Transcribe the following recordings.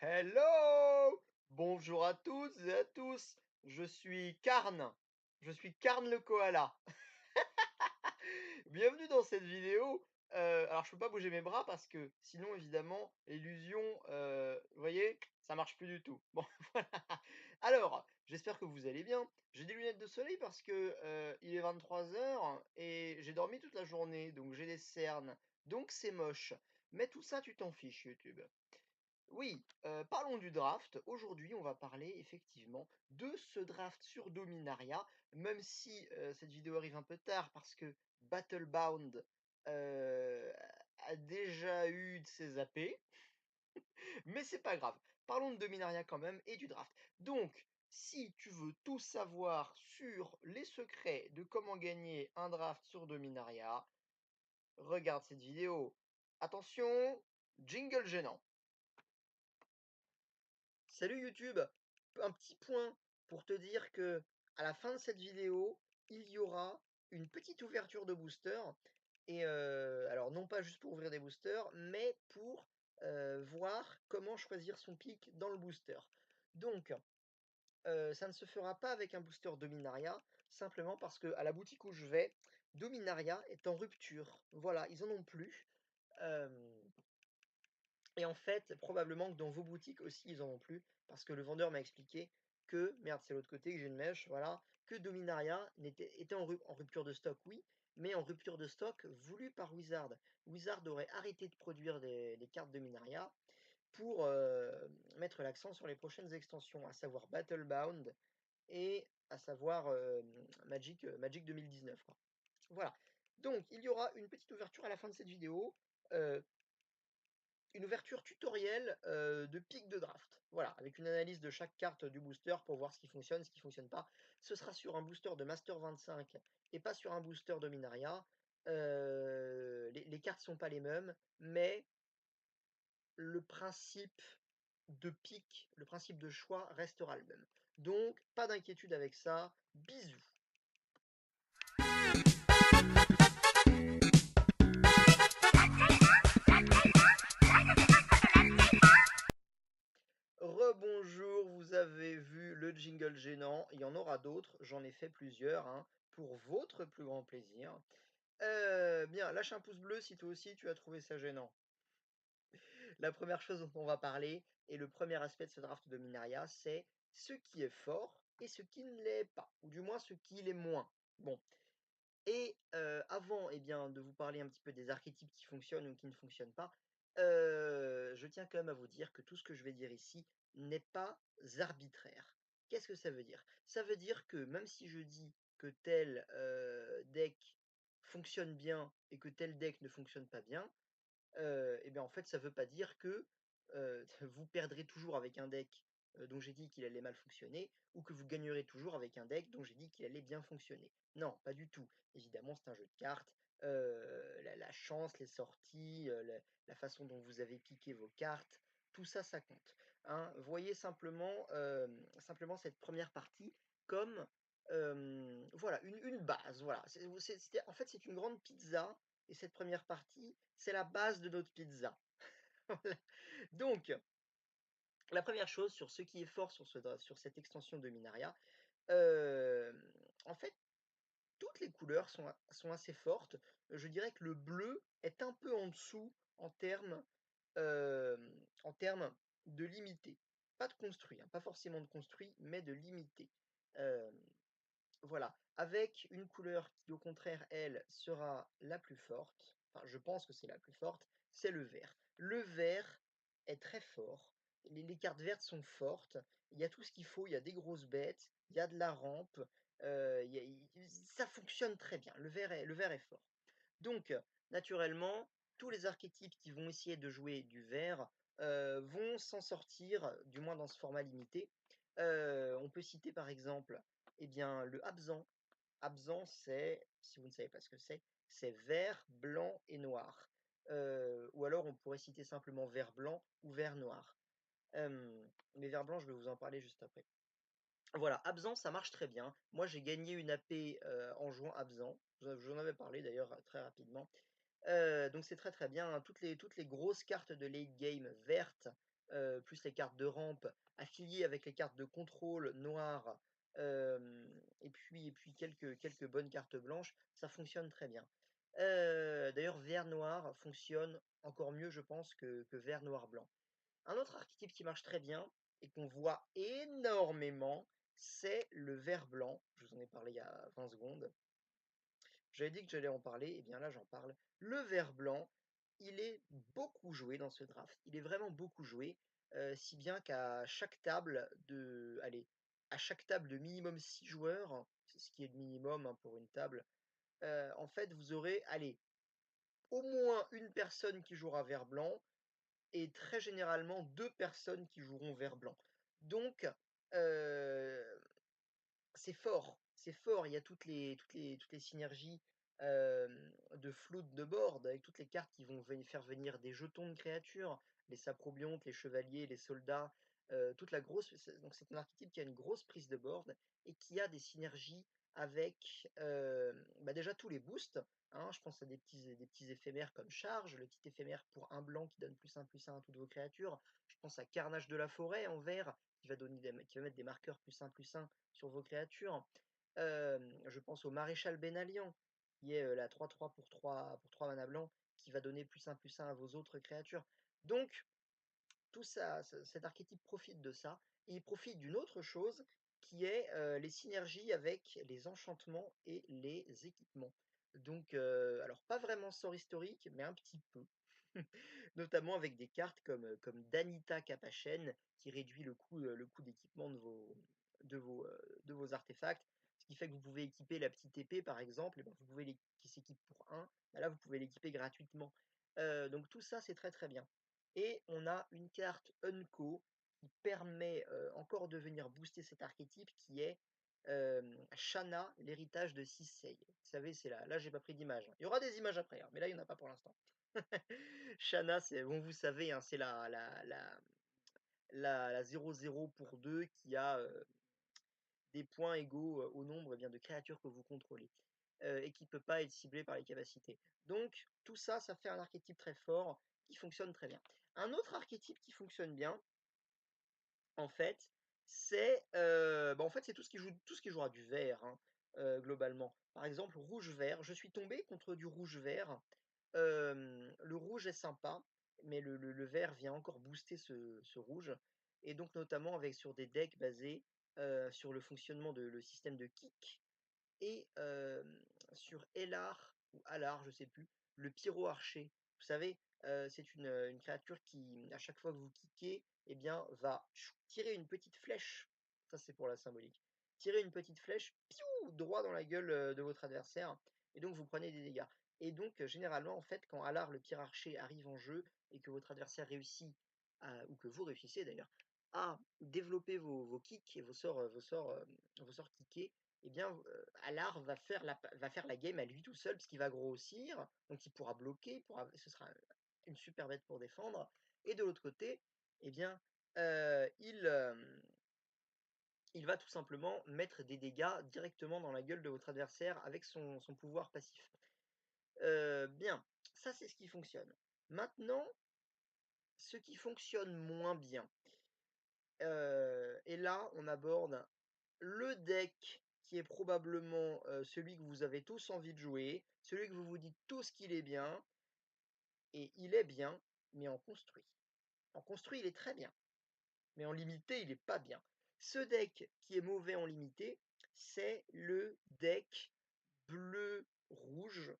Hello! Bonjour à toutes et à tous. Je suis Karn. Je suis Karn le koala. Bienvenue dans cette vidéo. Alors je peux pas bouger mes bras parce que sinon évidemment l'illusion, vous voyez, ça marche plus du tout. Bon voilà. Alors, j'espère que vous allez bien. J'ai des lunettes de soleil parce que, il est 23 heures et j'ai dormi toute la journée, donc j'ai des cernes, donc c'est moche. Mais tout ça tu t'en fiches YouTube. Oui, parlons du draft. Aujourd'hui, on va parler effectivement de ce draft sur Dominaria, même si, cette vidéo arrive un peu tard parce que Battlebound, heu, a déjà eu de ses AP, mais c'est pas grave. Parlons de Dominaria quand même et du draft. Donc, si tu veux tout savoir sur les secrets de comment gagner un draft sur Dominaria, regarde cette vidéo. Attention, jingle gênant. Salut YouTube! Un petit point pour te dire que à la fin de cette vidéo, il y aura une petite ouverture de booster et alors non pas juste pour ouvrir des boosters, mais pour, voir comment choisir son pick dans le booster. Donc, ça ne se fera pas avec un booster Dominaria, simplement parce que à la boutique où je vais, Dominaria est en rupture. Voilà, ils en ont plus, hem et en fait, probablement que dans vos boutiques aussi, ils en ont plus, parce que le vendeur m'a expliqué que, merde, c'est l'autre côté que j'ai une mèche, voilà, que Dominaria était en rupture de stock, oui, mais en rupture de stock voulu par Wizard. Wizard aurait arrêté de produire des cartes Dominaria pour mettre l'accent sur les prochaines extensions, à savoir Battlebound et à savoir Magic 2019, quoi. Voilà. Donc, il y aura une petite ouverture à la fin de cette vidéo. euh, une ouverture tutoriel de pick de draft. Voilà, avec une analyse de chaque carte du booster pour voir ce qui fonctionne, ce qui fonctionne pas. Ce sera sur un booster de Master 25 et pas sur un booster Dominaria. Les cartes sont pas les mêmes, mais le principe de pick, le principe de choix restera le même. Donc, pas d'inquiétude avec ça. Bisous. Rebonjour, vous avez vu le jingle gênant, il y en aura d'autres, j'en ai fait plusieurs, hein, pour votre plus grand plaisir. Bien, lâche un pouce bleu si toi aussi tu as trouvé ça gênant. La première chose dont on va parler, et le premier aspect de ce draft de Minaria, c'est ce qui est fort et ce qui ne l'est pas, ou du moins ce qui l'est moins. Bon, et avant bien, de vous parler un petit peu des archétypes qui fonctionnent ou qui ne fonctionnent pas, je tiens quand même à vous dire que tout ce que je vais dire ici n'est pas arbitraire. Qu'est-ce que ça veut dire? Ça veut dire que même si je dis que tel, deck fonctionne bien et que tel deck ne fonctionne pas bien, bien, en fait, ça veut pas dire que, vous perdrez toujours avec un deck, dont j'ai dit qu'il allait mal fonctionner ou que vous gagnerez toujours avec un deck dont j'ai dit qu'il allait bien fonctionner. Non, pas du tout. Évidemment, c'est un jeu de cartes, la chance, les sorties, la façon dont vous avez piqué vos cartes, tout ça, ça compte, hein. Voyez simplement, simplement cette première partie comme, voilà, une base, voilà. En fait, c'est une grande pizza et cette première partie, c'est la base de notre pizza. Voilà. Donc, la première chose sur ce qui est fort sur cette extension de Minaria, en fait, toutes les couleurs sont assez fortes. Je dirais que le bleu est un peu en dessous en termes de limité. Pas de construit, hein, pas forcément de construit, mais de limité. Euh, voilà, avec une couleur qui au contraire, elle, sera la plus forte, enfin je pense que c'est la plus forte, c'est le vert. Le vert est très fort, les cartes vertes sont fortes, il y a tout ce qu'il faut, il y a des grosses bêtes, il y a de la rampe, ça fonctionne très bien, le vert est fort. Donc, naturellement, tous les archétypes qui vont essayer de jouer du vert vont s'en sortir, du moins dans ce format limité. On peut citer par exemple le Abzan. Abzan, c'est, si vous ne savez pas ce que c'est vert, blanc et noir. Ou alors on pourrait citer simplement vert blanc ou vert noir. Mais vert blanc, je vais vous en parler juste après. Voilà, Abzan, ça marche très bien. Moi, j'ai gagné une AP en jouant Abzan. J'en avais parlé d'ailleurs très rapidement. Donc c'est très très bien, hein. Toutes les grosses cartes de late game vertes plus les cartes de rampe affiliées avec les cartes de contrôle noires, et puis quelques bonnes cartes blanches, ça fonctionne très bien. D'ailleurs vert noir fonctionne encore mieux je pense que vert noir blanc. Un autre archétype qui marche très bien et qu'on voit énormément, c'est le vert blanc. Je vous en ai parlé il y a 20 secondes. J'avais dit que j'allais en parler, et bien là j'en parle. Le vert blanc, il est beaucoup joué dans ce draft. Il est vraiment beaucoup joué, si bien qu'à chaque table de allez, à chaque table de minimum 6 joueurs, c'est ce qui est le minimum, hein, pour une table, en fait, vous aurez, allez, au moins une personne qui jouera vert blanc et très généralement 2 personnes qui joueront vert blanc. Donc, heu c'est fort, il y a toutes les synergies, de float de board avec toutes les cartes qui vont faire venir des jetons de créatures, les saprobiontes, les chevaliers, les soldats, toute la grosse c'est un archétype qui a une grosse prise de board et qui a des synergies avec, bah, déjà tous les boosts, hein. Je pense à des petits éphémères comme charge, le petit éphémère pour un blanc qui donne +1/+1 à toutes vos créatures. Je pense à carnage de la forêt en vert qui va mettre des marqueurs +1/+1 sur vos créatures. Je pense au maréchal Bénalian, qui est, la 3/3 pour trois mana blancs, qui va donner +1/+1 à vos autres créatures. Donc tout ça, cet archétype profite de ça, et il profite d'une autre chose qui est, les synergies avec les enchantements et les équipements. Donc alors pas vraiment sort historique, mais un petit peu. Notamment avec des cartes comme Danita Capachène qui réduit le coût d'équipement de vos artefacts. Ce qui fait que vous pouvez équiper la petite épée par exemple, et ben, vous pouvez qui s'équipe pour un, bah là vous pouvez l'équiper gratuitement. Donc tout ça c'est très, très bien. Et on a une carte Unco qui permet, encore de venir booster cet archétype qui est, Shanna, l'héritage de Sisei. Vous savez, c'est là j'ai pas pris d'image, hein. Il y aura des images après, hein, mais là il y en a pas pour l'instant. Shanna, c'est bon, vous savez, hein, c'est la 0/0 pour 2 qui a, des points égaux, au nombre, bien, de créatures que vous contrôlez, et qui peut pas être ciblé par les capacités. Donc tout ça, ça fait un archétype très fort qui fonctionne très bien. Un autre archétype qui fonctionne bien, en fait, en fait, c'est tout ce qui jouera du vert, hein, globalement. Par exemple, rouge-vert, je suis tombé contre du rouge-vert. Le rouge est sympa, mais le vert vient encore booster ce rouge, et donc notamment avec sur des decks basés, sur le fonctionnement de le système de kick, et sur Elar ou Alar, je sais plus, le pyro-archer. Vous savez, c'est une créature qui, à chaque fois que vous kickez, eh bien, va tirer une petite flèche, ça c'est pour la symbolique, tirer une petite flèche, piou, droit dans la gueule, de votre adversaire, et donc vous prenez des dégâts. Et donc, généralement, en fait, quand Alar, le pyro-archer, arrive en jeu et que votre adversaire réussit ou que vous réussissez d'ailleurs, à développer vos kicks et vos sorts kickés, eh bien, Allard va faire la game à lui tout seul parce qu'il va grossir, donc il pourra bloquer, ce sera une super bête pour défendre, et de l'autre côté, eh bien, il va tout simplement mettre des dégâts directement dans la gueule de votre adversaire avec son pouvoir passif. Bien, ça c'est ce qui fonctionne. Maintenant, ce qui fonctionne moins bien, et là on aborde le deck qui est probablement, celui que vous avez tous envie de jouer, celui que vous vous dites tous qu'il est bien, et il est bien, mais en construit. En construit, il est très bien, mais en limité, il est pas bien. Ce deck qui est mauvais en limité, c'est le deck bleu-rouge,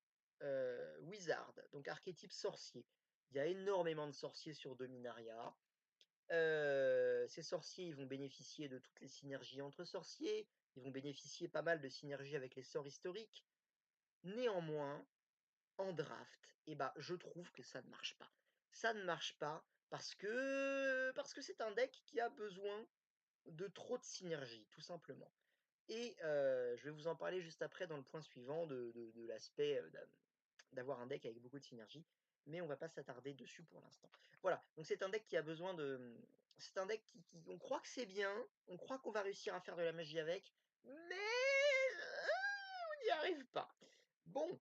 wizard, donc archétype sorcier. Il y a énormément de sorciers sur Dominaria. Ces sorciers, ils vont bénéficier de toutes les synergies entre sorciers, ils vont bénéficier pas mal de synergies avec les sorts historiques. Néanmoins, en draft, eh ben, je trouve que ça ne marche pas. Ça ne marche pas parce que c'est un deck qui a besoin de trop de synergie, tout simplement. Et je vais vous en parler juste après dans le point suivant de l'aspect, d'avoir un deck avec beaucoup de synergie, mais on va pas s'attarder dessus pour l'instant. Voilà, donc c'est un deck qui a besoin c'est un deck qui on croit que c'est bien, on croit qu'on va réussir à faire de la magie avec, mais on n'y arrive pas. Bon,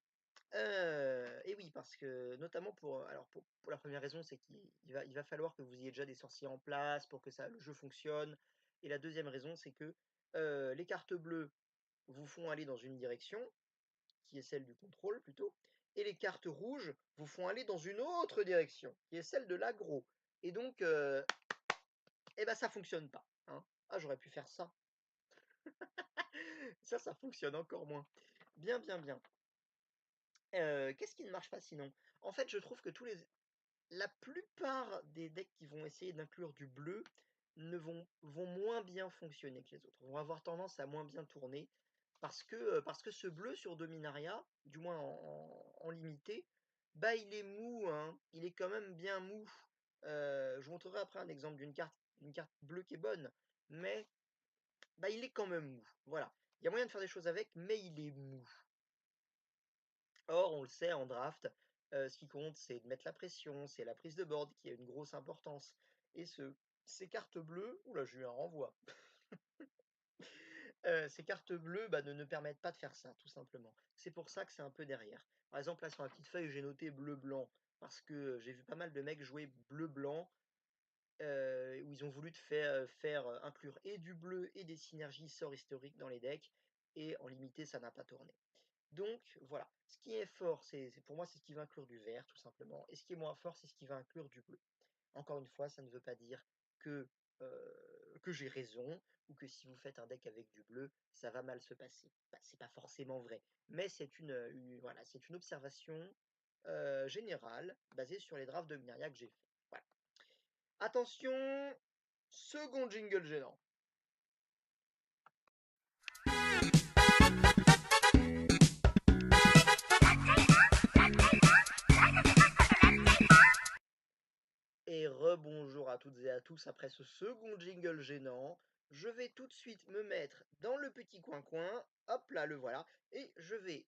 Et oui, parce que notamment alors pour la première raison, c'est qu'il va falloir que vous ayez déjà des sorciers en place pour que le jeu fonctionne. Et la deuxième raison, c'est que, les cartes bleues vous font aller dans une direction, qui est celle du contrôle plutôt, et les cartes rouges vous font aller dans une autre direction, qui est celle de l'aggro. Et donc, et bah, ça fonctionne pas, hein. Ah, j'aurais pu faire ça. Ça fonctionne encore moins. Bien, bien, bien. Qu'est-ce qui ne marche pas sinon? En fait, je trouve que la plupart des decks qui vont essayer d'inclure du bleu ne vont moins bien fonctionner que les autres, vont avoir tendance à moins bien tourner parce que ce bleu sur Dominaria, du moins en limité, bah, il est mou, hein, il est quand même bien mou. Je vous montrerai après un exemple d'une carte bleue qui est bonne, mais bah, il est quand même mou, voilà. Il y a moyen de faire des choses avec, mais il est mou. Or, on le sait en draft, ce qui compte, c'est de mettre la pression, c'est la prise de board qui a une grosse importance. Et ces cartes bleues, oula, j'ai eu un renvoi. Ces cartes bleues bah, ne permettent pas de faire ça, tout simplement. C'est pour ça que c'est un peu derrière. Par exemple, là sur la petite feuille, j'ai noté bleu-blanc, parce que j'ai vu pas mal de mecs jouer bleu-blanc, où ils ont voulu faire inclure et du bleu et des synergies sorts historiques dans les decks, et en limité, ça n'a pas tourné. Donc voilà, ce qui est fort, pour moi, c'est ce qui va inclure du vert, tout simplement. Et ce qui est moins fort, c'est ce qui va inclure du bleu. Encore une fois, ça ne veut pas dire que, que j'ai raison, ou que si vous faites un deck avec du bleu, ça va mal se passer. Bah, c'est pas forcément vrai. Mais c'est voilà, c'est une observation générale, basée sur les drafts de Minaria que j'ai fait. Voilà. Attention, second jingle gênant. Et rebonjour à toutes et à tous après ce second jingle gênant. Je vais tout de suite me mettre dans le petit coin-coin. Hop là, le voilà. Et je vais,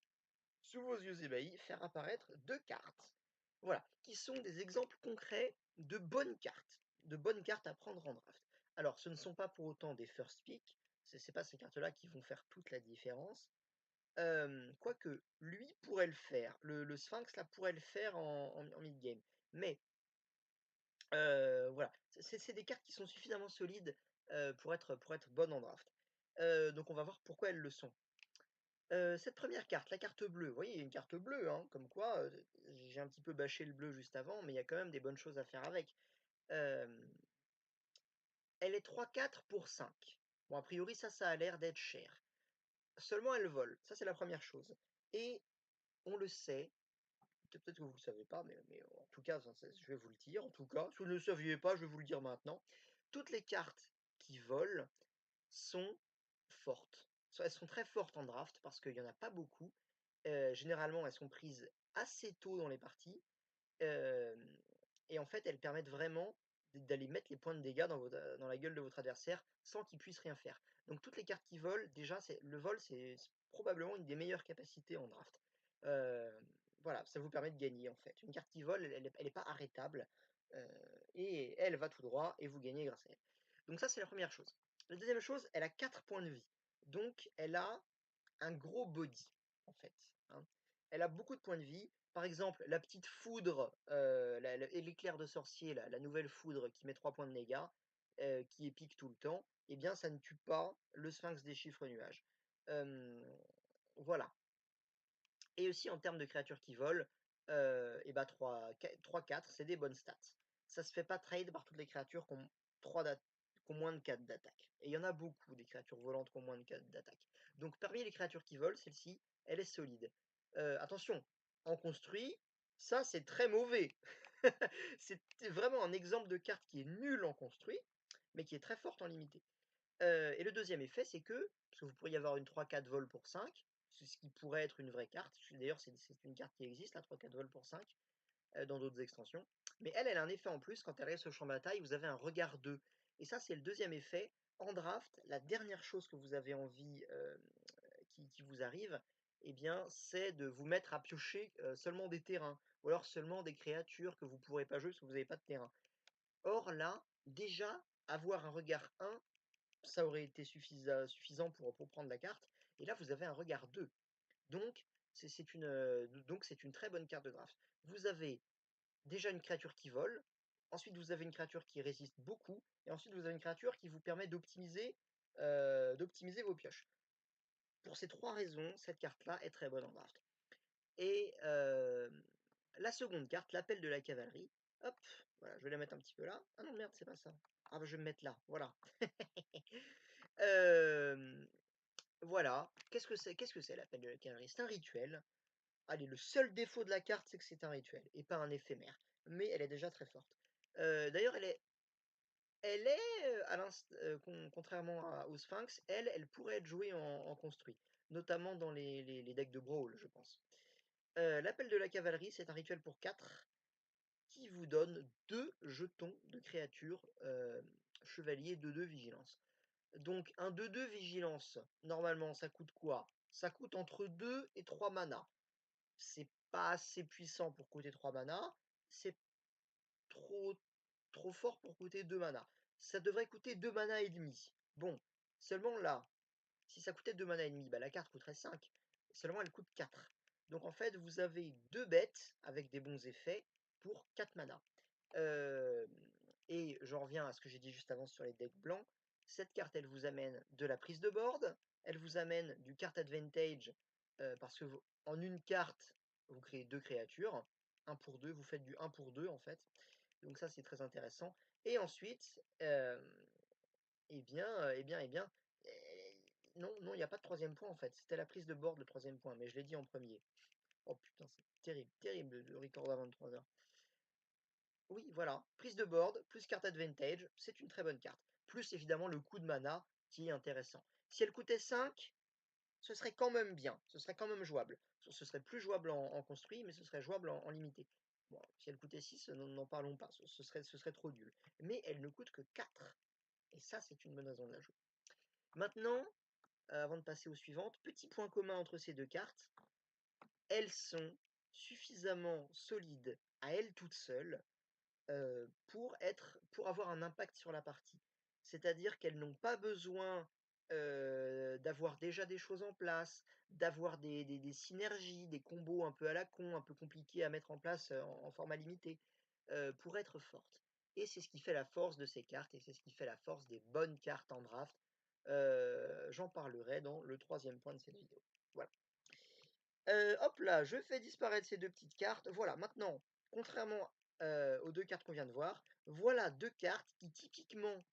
sous vos yeux ébahis, faire apparaître deux cartes. Voilà, qui sont des exemples concrets de bonnes cartes à prendre en draft. Alors, ce ne sont pas pour autant des first pick. C'est pas ces cartes-là qui vont faire toute la différence. Quoique, lui pourrait le faire. Le Sphinx là pourrait le faire en mid-game. Mais voilà, c'est des cartes qui sont suffisamment solides, pour être bonnes en draft. Donc on va voir pourquoi elles le sont. Cette première carte, la carte bleue, vous voyez, il y a une carte bleue, hein, comme quoi, j'ai un petit peu bâché le bleu juste avant, mais il y a quand même des bonnes choses à faire avec. Hem, Elle est 3-4 pour 5. Bon, a priori, ça a l'air d'être cher. Seulement, elle vole, ça c'est la première chose. Et on le sait, peut-être que vous le savez pas, mais en tout cas, je vais vous le dire, en tout cas, si vous ne le saviez pas, je vais vous le dire maintenant. Toutes les cartes qui volent sont fortes. Elles sont très fortes en draft parce qu'il y en a pas beaucoup. Généralement, elles sont prises assez tôt dans les parties, hem et en fait, elles permettent vraiment d'aller mettre les points de dégâts dans la gueule de votre adversaire sans qu'il puisse rien faire. Donc toutes les cartes qui volent, déjà, le vol, c'est probablement une des meilleures capacités en draft. Voilà, ça vous permet de gagner, en fait. Une carte qui vole, elle est pas arrêtable, heu et elle va tout droit et vous gagnez grâce à elle. Donc ça, c'est la première chose. La deuxième chose, elle a 4 points de vie. Donc elle a un gros body, en fait, hein. Elle a beaucoup de points de vie. Par exemple, la petite foudre, et l'éclair de sorcier, la nouvelle foudre qui met 3 points de dégâts, qui est pique tout le temps, eh bien ça ne tue pas le sphinx des chiffres nuages. Hem, voilà. Et aussi en termes de créatures qui volent, et bah 3-4, c'est des bonnes stats. Ça se fait pas trade par toutes les créatures qui ont 3 qui ont moins de 4 d'attaque. Et il y en a beaucoup des créatures volantes qui ont moins de 4 d'attaque. Donc parmi les créatures qui volent, celle-ci, elle est solide. Attention, en construit, ça c'est très mauvais. C'est vraiment un exemple de carte qui est nulle en construit, mais qui est très forte en limité. Et le deuxième effet, c'est que, parce que vous pourriez avoir une 3-4 vol pour 5, c'est ce qui pourrait être une vraie carte. D'ailleurs, c'est une carte qui existe, la 3-4 vol pour 5, dans d'autres extensions. Mais elle a un effet en plus, quand elle reste au champ de bataille, vous avez un regard 2. Et ça, c'est le deuxième effet. En draft, la dernière chose que vous avez envie qui vous arrive, eh bien, c'est de vous mettre à piocher seulement des terrains, ou alors seulement des créatures que vous ne pourrez pas jouer parce que vous n'avez pas de terrain. Or là, déjà, avoir un regard 1, ça aurait été suffisant pour prendre la carte. Et là, vous avez un regard 2. Donc, C'est une, donc c'est une très bonne carte de draft. Vous avez déjà une créature qui vole, ensuite vous avez une créature qui résiste beaucoup, et ensuite vous avez une créature qui vous permet d'optimiser vos pioches. Pour ces 3 raisons, cette carte-là est très bonne en draft. Et la seconde carte, l'appel de la cavalerie, hop, voilà, je vais la mettre un petit peu là. Ah non merde, c'est pas ça. Ah bah, je vais me mettre là, voilà. Hem, voilà. Qu'est-ce que c'est l'appel de la cavalerie? C'est un rituel. Allez, le seul défaut de la carte, c'est que c'est un rituel et pas un éphémère, mais elle est déjà très forte. D'ailleurs, elle est, contrairement au Sphinx, elle pourrait être jouée en construit, notamment dans les decks de Brawl, je pense. L'appel de la cavalerie, c'est un rituel pour 4 qui vous donne 2 jetons de créatures, chevalier 2/2 vigilance. Donc un 2/2 vigilance, normalement, ça coûte quoi? Ça coûte entre 2 et 3 mana. C'est pas assez puissant pour coûter 3 mana, c'est trop trop fort pour coûter 2 mana. Ça devrait coûter 2 mana et demi. Bon, seulement là, si ça coûtait 2 mana et demi, bah, la carte coûterait 5. Seulement elle coûte 4. Donc en fait, vous avez 2 bêtes avec des bons effets pour 4 mana. Hem et j'en reviens à ce que j'ai dit juste avant sur les decks blancs. Cette carte, elle vous amène de la prise de board, elle vous amène du card advantage, parce que vous en une carte, vous créez 2 créatures, un pour 2. Vous faites du un pour 2 en fait. Donc ça, c'est très intéressant et ensuite, eh bien, non, non, il y a pas de troisième point en fait. C'était la prise de board le troisième point, mais je l'ai dit en premier. Oh putain, c'est terrible, terrible de recorder à 23 h. Oui, voilà, prise de board, plus carte advantage, c'est une très bonne carte. Plus évidemment le coût de mana qui est intéressant. Si elle coûtait 5, ce serait quand même bien, ce serait quand même jouable. Ce serait plus jouable en construit, mais ce serait jouable en limité. Bon, si elle coûtait 6, n'en parlons pas, ce serait trop nul. Mais elle ne coûte que 4. Et ça, c'est une bonne raison de la jouer. Maintenant, avant de passer aux suivantes, petit point commun entre ces deux cartes, elles sont suffisamment solides à elles toutes seules pour avoir un impact sur la partie. C'est-à-dire qu'elles n'ont pas besoin, d'avoir déjà des choses en place, d'avoir des synergies, des combos un peu à la con, un peu compliqués à mettre en place, en format limité, pour être fortes. Et c'est ce qui fait la force de ces cartes et c'est ce qui fait la force des bonnes cartes en draft. J'en parlerai dans le troisième point de cette vidéo. Voilà. Hop là, je fais disparaître ces 2 petites cartes. Voilà, maintenant, contrairement, aux 2 cartes qu'on vient de voir, voilà 2 cartes qui typiquement,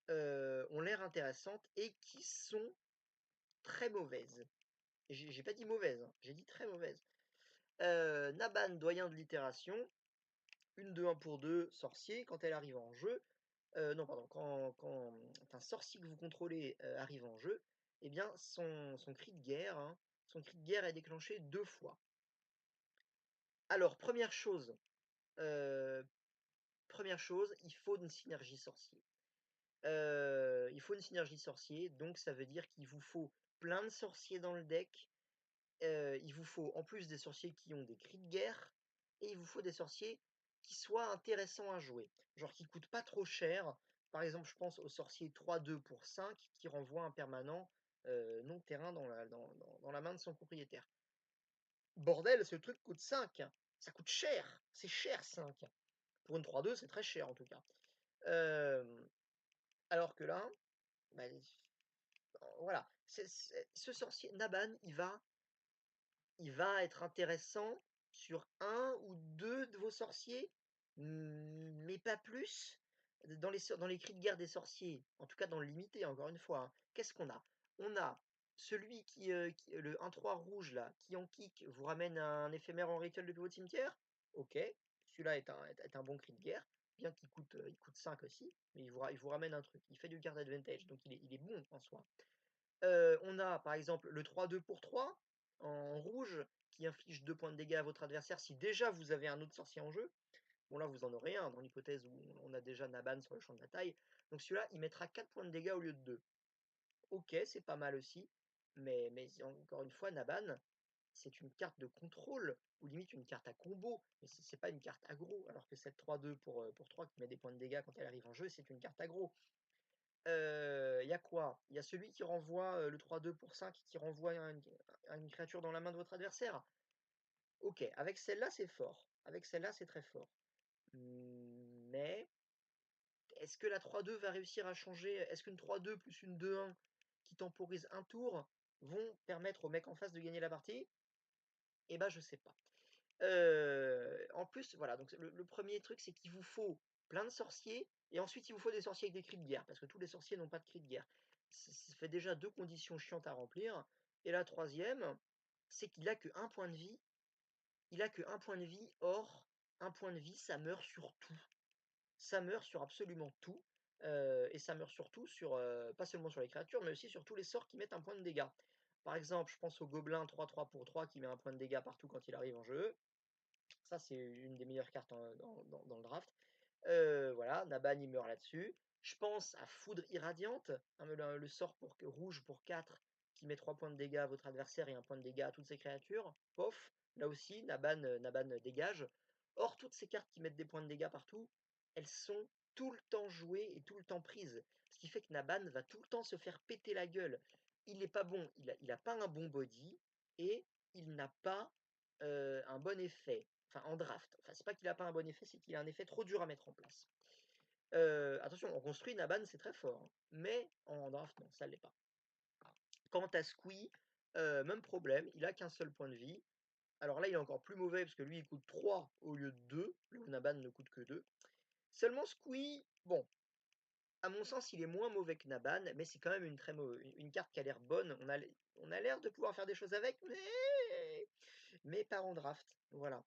ont l'air intéressantes et qui sont très mauvaises. J'ai pas dit mauvaises, hein, j'ai dit très mauvaises. Naban, doyen de l'itération, une de 1 pour 2 sorcier, quand elle arrive en jeu, non pardon, quand un sorcier que vous contrôlez, arrive en jeu, eh bien son cri de guerre, hein, son cri de guerre est déclenché 2 fois. Alors heu, 1re chose, il faut une synergie sorcier. Il faut une synergie sorcier, donc ça veut dire qu'il vous faut plein de sorciers dans le deck. Il vous faut en plus des sorciers qui ont des cris de guerre et il vous faut des sorciers qui soient intéressants à jouer, genre qui coûtent pas trop cher. Par exemple, je pense au sorcier 3/2 pour 5 qui renvoie un permanent, non terrain dans la main de son propriétaire. Bordel, ce truc coûte 5, ça coûte cher, c'est cher 5. Pour une 3/2, c'est très cher en tout cas. Hem, alors que là, bah, voilà, ce sorcier Naban, il va être intéressant sur un ou 2 de vos sorciers, mais pas plus. Dans les cris de guerre des sorciers, en tout cas dans le limité, encore une fois, hein, qu'est-ce qu'on a? On a celui qui le 1/3 rouge là, qui en kick vous ramène un éphémère en rituel depuis votre cimetière. OK, celui-là est un bon cri de guerre, bien qu'il coûte 5 aussi, mais il vous ramène un truc. Il fait du card advantage, donc il est bon en soi. On a par exemple le 3/2 pour 3 en rouge qui inflige 2 points de dégâts à votre adversaire si déjà vous avez un autre sorcier en jeu. Bon là vous en aurez un dans l'hypothèse où on a déjà Naban sur le champ de bataille. Donc celui-là, il mettra 4 points de dégâts au lieu de 2. OK, c'est pas mal aussi, mais encore une fois, Naban, c'est une carte de contrôle ou limite une carte à combo, mais c'est pas une carte aggro, alors que cette 3/2 pour 3 qui met des points de dégâts quand elle arrive en jeu, c'est une carte aggro. Il y a quoi? Il y a celui qui renvoie, le 3-2 pour 5 qui renvoie une créature dans la main de votre adversaire. OK, avec celle-là, c'est fort. Avec celle-là, c'est très fort. Mais est-ce que la 3-2 va réussir à changer? Est-ce qu'une 3-2 plus une 2-1 qui temporise un tour vont permettre au mec en face de gagner la partie? Eh ben, je sais pas. En plus, voilà, donc le 1er truc, c'est qu'il vous faut plein de sorciers et ensuite il vous faut des sorciers avec des cris de guerre, parce que tous les sorciers n'ont pas de cris de guerre. Ça fait déjà 2 conditions chiantes à remplir et la troisième, c'est qu'il a que un point de vie. Il a que un point de vie, or un point de vie, ça meurt sur tout. Ça meurt sur absolument tout, et ça meurt surtout sur, pas seulement sur les créatures, mais aussi sur tous les sorts qui mettent un point de dégâts. Par exemple, je pense au gobelin 3-3 pour 3 qui met un point de dégâts partout quand il arrive en jeu. Ça, c'est une des meilleures cartes dans le draft. Voilà, Naban, il meurt là-dessus. Je pense à Foudre irradiante, hein, le sort rouge pour 4 qui met 3 points de dégâts à votre adversaire et un point de dégâts à toutes ses créatures. Pof, là aussi, Naban dégage. Or, toutes ces cartes qui mettent des points de dégâts partout, elles sont tout le temps jouées et tout le temps prises. Ce qui fait que Naban va tout le temps se faire péter la gueule. Il n'est pas bon, il a pas un bon body et il n'a pas un bon effet. Enfin, en draft. Enfin, c'est pas qu'il a pas un bon effet, c'est qu'il a un effet trop dur à mettre en place. Attention, on construit Naban, c'est très fort, hein, mais en draft, non, ça l'est pas. Quant à Squee, même problème, il a qu'un seul point de vie. Alors là, il est encore plus mauvais parce que lui, il coûte 3 au lieu de 2. Le Naban ne coûte que 2. Seulement Squee, bon, à mon sens, il est moins mauvais que Naban, mais c'est quand même une carte qui a l'air bonne. On a l'air de pouvoir faire des choses avec, mais pas en draft. Voilà.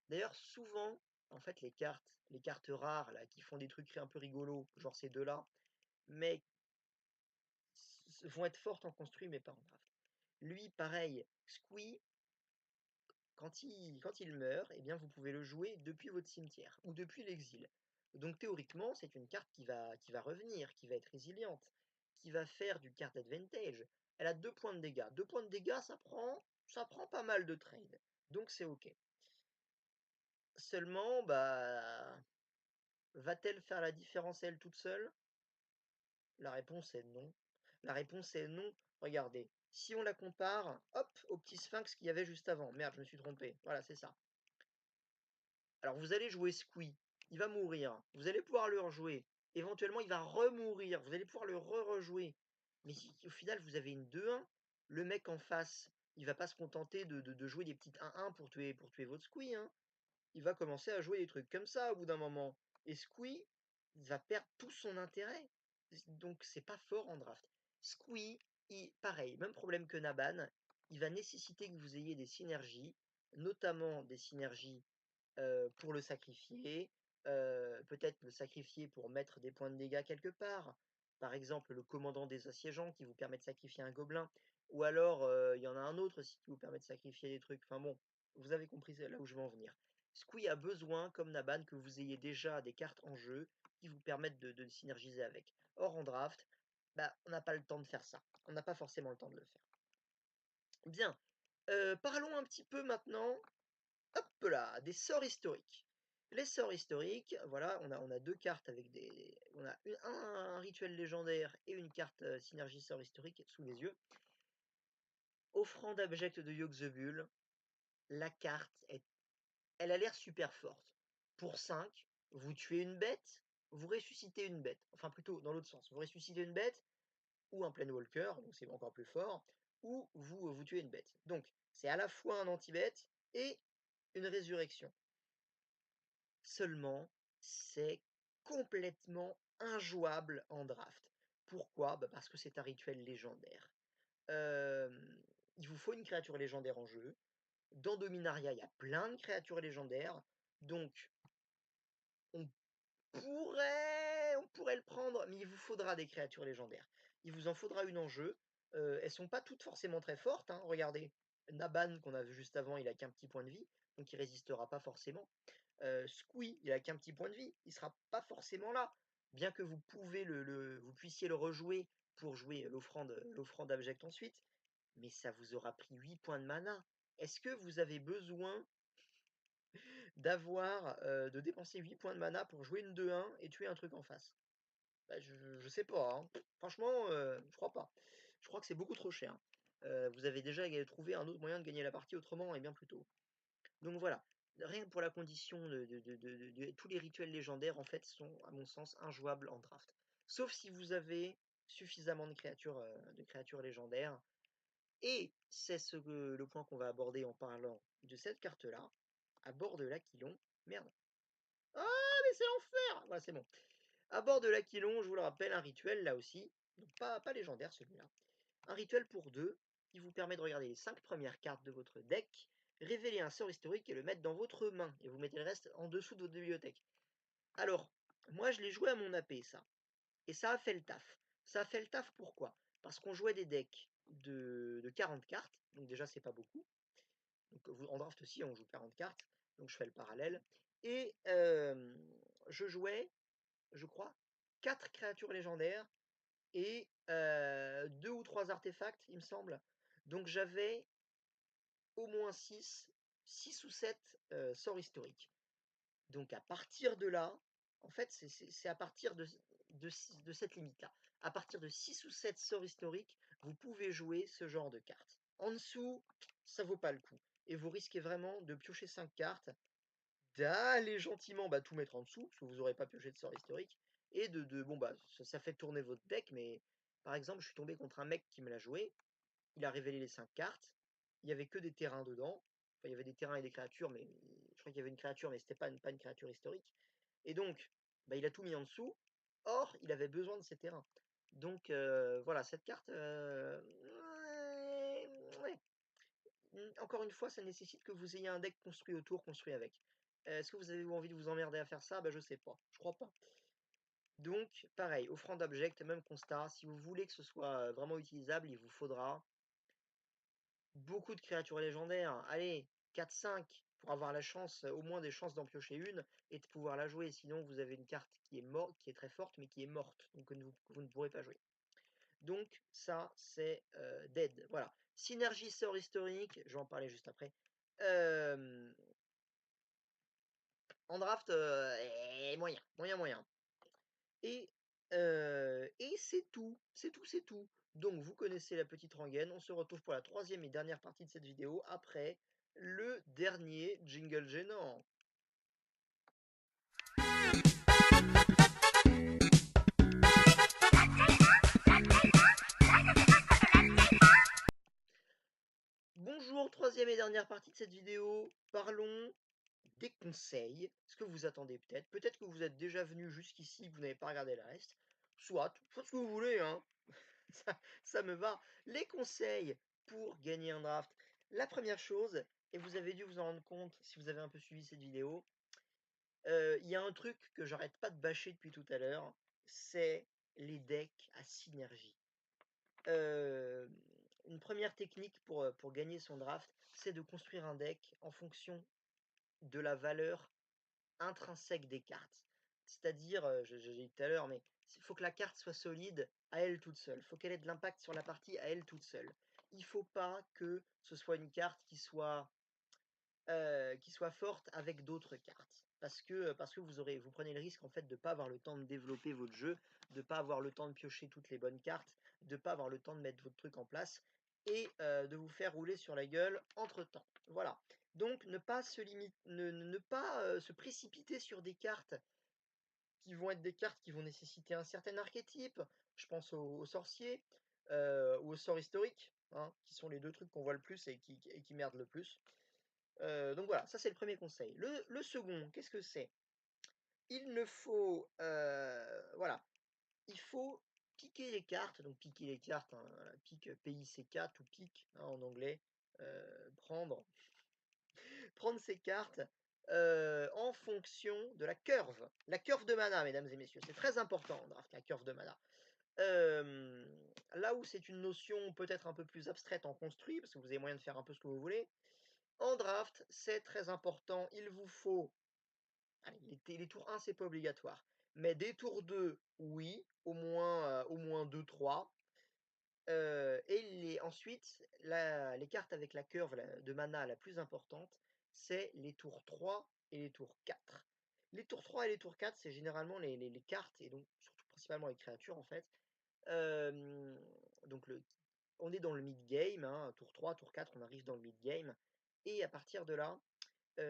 D'ailleurs, souvent, en fait, les cartes rares là, qui font des trucs un peu rigolos, genre ces deux-là, mais vont être fortes en construit, mais pas en draft. Lui, pareil, Squee, quand il meurt, eh bien, vous pouvez le jouer depuis votre cimetière ou depuis l'exil. Donc théoriquement, c'est une carte qui va revenir, qui va être résiliente, qui va faire du card advantage. Elle a 2 points de dégâts. 2 points de dégâts, ça prend pas mal de trade. Donc c'est OK. Seulement, bah, va-t-elle faire la différence elle toute seule? La réponse est non. La réponse est non. Regardez, si on la compare, hop, au petit sphinx qu'il y avait juste avant. Merde, je me suis trompé. Voilà, c'est ça. Alors vous allez jouer Squee, il va mourir. Vous allez pouvoir le rejouer. Éventuellement, il va remourir. Vous allez pouvoir le re-rejouer. Mais si au final, vous avez une 2-1, le mec en face, il va pas se contenter de jouer des petites 1-1 pour tuer votre Squee, hein. Il va commencer à jouer des trucs comme ça au bout d'un moment. Et Squee va perdre tout son intérêt. Donc c'est pas fort en draft. Squee, pareil, même problème que Naban, il va nécessiter que vous ayez des synergies, notamment des synergies pour le sacrifier, peut-être le sacrifier pour mettre des points de dégâts quelque part. Par exemple, le commandant des assiégeants qui vous permet de sacrifier un gobelin. Ou alors, il y en a un autre aussi qui vous permet de sacrifier des trucs. Enfin bon, vous avez compris là où je veux en venir. Squee a besoin, comme Naban, que vous ayez déjà des cartes en jeu qui vous permettent de synergiser avec. Or, en draft, bah, on n'a pas le temps de faire ça. On n'a pas forcément le temps de le faire. Bien, parlons un petit peu maintenant. Hop là, des sorts historiques. Les sorts historiques, voilà, on a 2 cartes avec des on a un rituel légendaire et une carte, synergie sort historique sous les yeux. Offrande abjecte de Yogg-the-Bull, la carte est elle a l'air super forte. Pour 5, vous tuez une bête, vous ressuscitez une bête. Enfin plutôt dans l'autre sens, vous ressuscitez une bête ou un Planewalker, donc c'est encore plus fort, ou vous tuez une bête. Donc c'est à la fois un anti-bête et une résurrection. Seulement, c'est complètement injouable en draft. Pourquoi? Bah, parce que c'est un rituel légendaire. Hem, il vous faut une créature légendaire en jeu. Dans Dominaria, il y a plein de créatures légendaires, donc on on pourrait le prendre, mais il vous faudra des créatures légendaires. Il vous en faudra une en jeu. Elles sont pas toutes forcément très fortes, hein. Regardez, Naban qu'on a vu juste avant, il a qu'un petit point de vie, donc il résistera pas forcément. Squee, il a qu'un petit point de vie, il sera pas forcément là. Bien que vous puissiez le rejouer pour jouer l'offrande abjecte ensuite, mais ça vous aura pris 8 points de mana. Est-ce que vous avez besoin de dépenser 8 points de mana pour jouer une 2-1 et tuer un truc en face? Bah, je sais pas, hein. Franchement, je crois pas. Je crois que c'est beaucoup trop cher. Vous avez déjà trouvé un autre moyen de gagner la partie autrement et bien plus tôt. Donc voilà, rien que pour la condition de tous les rituels légendaires, en fait, sont, à mon sens, injouables en draft. Sauf si vous avez suffisamment de créatures légendaires. Et c'est le point qu'on va aborder en parlant de cette carte-là, à bord de l'Aquilon. Merde. Ah, mais c'est l'enfer! Voilà, c'est bon. À bord de l'Aquilon, je vous le rappelle, un rituel là aussi, donc pas légendaire celui-là. Un rituel pour deux qui vous permet de regarder les 5 premières cartes de votre deck, révéler un sort historique et le mettre dans votre main. Et vous mettez le reste en dessous de votre bibliothèque. Alors, moi je l'ai joué à mon AP ça. Et ça a fait le taf. Ça a fait le taf pourquoi? Parce qu'on jouait des decks de 40 cartes, donc déjà c'est pas beaucoup. Donc en draft aussi on joue 40 cartes, donc je fais le parallèle. Et je jouais, je crois, 4 créatures légendaires et 2 ou 3 artefacts, il me semble. Donc j'avais au moins 6 ou 7 sorts historiques. Donc à partir de là, en fait, c'est à partir de cette limite-là. À partir de 6 ou 7 sorts historiques, vous pouvez jouer ce genre de cartes. En dessous, ça vaut pas le coup. Et vous risquez vraiment de piocher 5 cartes, d'aller gentiment tout mettre en dessous, parce que vous n'aurez pas pioché de sort historique, et bon ça fait tourner votre deck, mais par exemple, je suis tombé contre un mec qui me l'a joué, il a révélé les 5 cartes, il y avait que des terrains dedans, enfin il y avait des terrains et des créatures, mais je crois qu'il y avait une créature, mais c'était pas une créature historique, et donc il a tout mis en dessous, or il avait besoin de ces terrains. Donc voilà, cette carte, ouais. Encore une fois, ça nécessite que vous ayez un deck construit autour, construit avec. Est-ce que vous avez envie de vous emmerder à faire ça? Je sais pas, je crois pas. Donc, pareil, offrande object, même constat. Si vous voulez que ce soit vraiment utilisable, il vous faudra beaucoup de créatures légendaires. Allez, 4-5 pour avoir la chance, au moins des chances d'en piocher une et de pouvoir la jouer. Sinon, vous avez une carte qui est morte, qui est très forte, mais qui est morte, donc vous ne pourrez pas jouer. Donc ça, c'est dead. Voilà. Synergie sort historique, je vais en parler juste après. En draft, moyen, moyen, moyen. Et, et c'est tout, c'est tout, c'est tout. Donc vous connaissez la petite rengaine. On se retrouve pour la troisième et dernière partie de cette vidéo après le dernier jingle gênant. Bonjour, troisième et dernière partie de cette vidéo. Parlons des conseils, ce que vous attendez peut-être. Peut-être que vous êtes déjà venu jusqu'ici, que vous n'avez pas regardé le reste. Soit, faites ce que vous voulez, hein. Ça me va. Les conseils pour gagner un draft. La première chose, et vous avez dû vous en rendre compte si vous avez un peu suivi cette vidéo, il y a un truc que j'arrête pas de bâcher depuis tout à l'heure, c'est les decks à synergie. Une première technique pour gagner son draft, c'est de construire un deck en fonction de la valeur intrinsèque des cartes. C'est-à-dire, j'ai dit tout à l'heure, mais il faut que la carte soit solide à elle toute seule. Il faut qu'elle ait de l'impact sur la partie à elle toute seule. Il ne faut pas que ce soit une carte qui soit forte avec d'autres cartes. Parce que vous prenez le risque en fait de ne pas avoir le temps de développer votre jeu, de ne pas avoir le temps de piocher toutes les bonnes cartes, de ne pas avoir le temps de mettre votre truc en place et de vous faire rouler sur la gueule entre temps. Voilà. Donc ne pas ne pas se précipiter sur des cartes qui vont être des cartes qui vont nécessiter un certain archétype. Je pense aux sorciers ou aux sorts historiques, hein, qui sont les deux trucs qu'on voit le plus et qui merdent le plus. Donc voilà, ça c'est le premier conseil. Le second, qu'est-ce que c'est? Il ne faut, voilà, il faut piquer les cartes, donc piquer les cartes, hein, pique PICK, to pick hein, en anglais, prendre ces cartes en fonction de la curve de mana, mesdames et messieurs. C'est très important en draft, la curve de mana. Là où c'est une notion peut-être un peu plus abstraite en construit, parce que vous avez moyen de faire un peu ce que vous voulez, en draft, c'est très important. Il vous faut. Allez, les tours 1, c'est pas obligatoire. Mais des tours 2, oui, au moins 2-3. Ensuite, les cartes avec la curve de mana la plus importante, c'est les tours 3 et les tours 4. Les tours 3 et les tours 4, c'est généralement les cartes, et donc surtout principalement les créatures en fait. Hem, donc on est dans le mid-game, hein, tour 3, tour 4, on arrive dans le mid-game et à partir de là,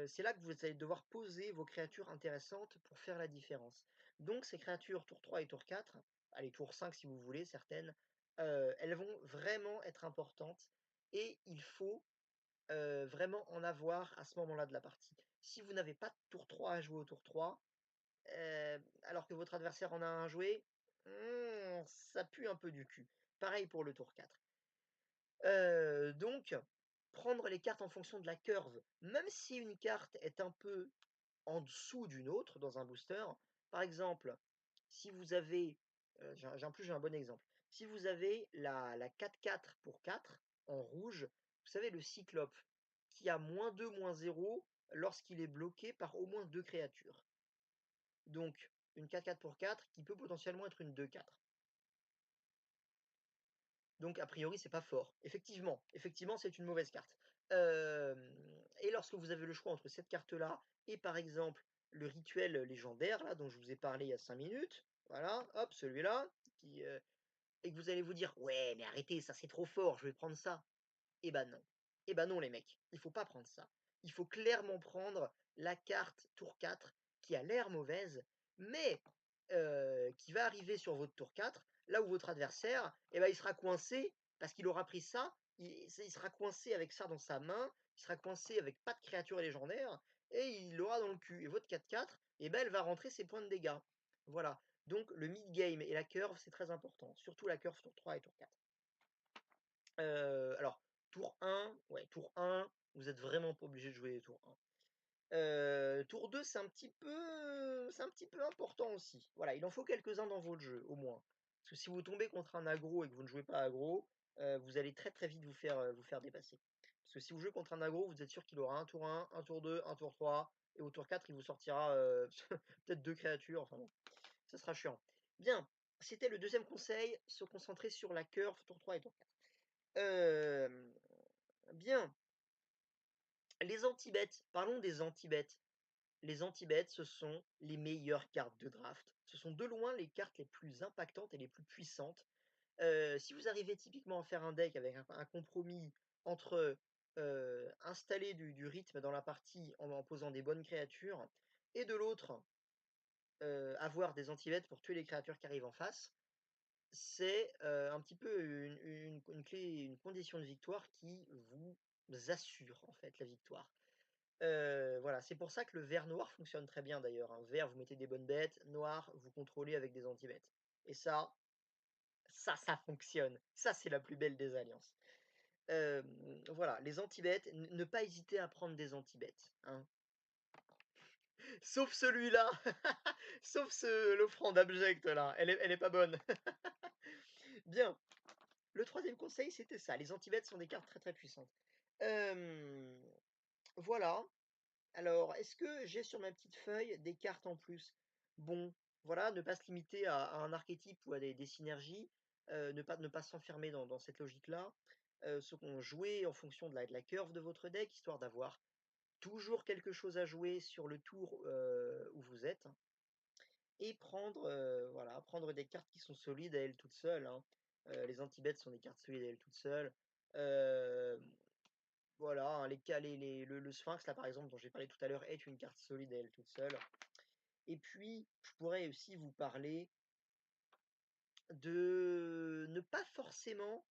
c'est là que vous allez devoir poser vos créatures intéressantes pour faire la différence. Donc ces créatures tour 3 et tour 4, allez tour 5 si vous voulez certaines, elles vont vraiment être importantes et il faut, vraiment en avoir à ce moment-là de la partie. Si vous n'avez pas de tour 3 à jouer au tour 3, alors que votre adversaire en a un joué, ça pue un peu du cul. Pareil pour le tour 4. Donc prendre les cartes en fonction de la curve, même si une carte est un peu en dessous d'une autre dans un booster. Par exemple, si vous avez, j'ai un bon exemple. Si vous avez la 4/4 pour 4 en rouge, vous savez le cyclope qui a -2, -0 lorsqu'il est bloqué par au moins 2 créatures. Donc une 4/4 pour 4 qui peut potentiellement être une 2/4. Donc a priori, c'est pas fort. Effectivement, c'est une mauvaise carte. Et lorsque vous avez le choix entre cette carte-là et par exemple le rituel légendaire là dont je vous ai parlé il y a 5 minutes, voilà, hop, celui-là qui, et que vous allez vous dire: «Ouais, mais arrêtez, ça c'est trop fort, je vais prendre ça». Eh ben non. Eh ben non les mecs, il faut pas prendre ça. Il faut clairement prendre la carte tour 4 qui a l'air mauvaise, mais qui va arriver sur votre tour 4, là où votre adversaire, eh ben, il sera coincé parce qu'il aura pris ça, il sera coincé avec ça dans sa main, il sera coincé avec pas de créature légendaire et il l'aura dans le cul et votre 4/4, eh ben, elle va rentrer ses points de dégâts. Voilà, donc le mid game et la curve, c'est très important, surtout la curve tour 3 et tour 4. Alors, tour 1, ouais, tour 1, vous êtes vraiment pas obligé de jouer tour 1. Tour 2, c'est un petit peu important aussi. Voilà, il en faut quelques-uns dans votre jeu, au moins. Parce que si vous tombez contre un aggro et que vous ne jouez pas aggro, vous allez très, très vite vous faire dépasser. Parce que si vous jouez contre un aggro, vous êtes sûr qu'il aura un tour 1, un tour 2, un tour 3, et au tour 4, il vous sortira, peut-être 2 créatures, enfin bon, ça sera chiant. Bien, c'était le deuxième conseil, se concentrer sur la curve tour 3 et tour 4. Hem, bien, les anti-bêtes, parlons des anti-bêtes. Les anti-bêtes, ce sont les meilleures cartes de draft. Ce sont de loin les cartes les plus impactantes et les plus puissantes. Si vous arrivez typiquement à faire un deck avec un compromis entre, installer du rythme dans la partie en posant des bonnes créatures et de l'autre, avoir des anti-bêtes pour tuer les créatures qui arrivent en face, c'est, un petit peu une clé, une condition de victoire qui vous assure, en fait, la victoire. Voilà, c'est pour ça que le vert noir fonctionne très bien d'ailleurs, hein. Vert, vous mettez des bonnes bêtes, noir, vous contrôlez avec des anti-bêtes et ça fonctionne. Ça, c'est la plus belle des alliances. Voilà, les anti-bêtes, ne pas hésiter à prendre des anti-bêtes, hein. Sauf celui-là, sauf l'offrande abjecte là, elle est pas bonne. Bien, le troisième conseil, c'était ça, les anti-bêtes sont des cartes très, très puissantes. Hem, voilà. Alors, est-ce que j'ai sur ma petite feuille des cartes en plus? Bon, voilà, ne pas se limiter à un archétype ou à des synergies, ne pas s'enfermer dans cette logique-là. Second, jouer en fonction de la curve de votre deck, histoire d'avoir toujours quelque chose à jouer sur le tour, où vous êtes et voilà, prendre des cartes qui sont solides à elles toutes seules, hein. Les anti-bêtes sont des cartes solides à elles toutes seules. Hem voilà, hein, les ca le sphinx là, par exemple, dont j'ai parlé tout à l'heure, est une carte solide à elle toute seule. Et puis, je pourrais aussi vous parler de ne pas forcément,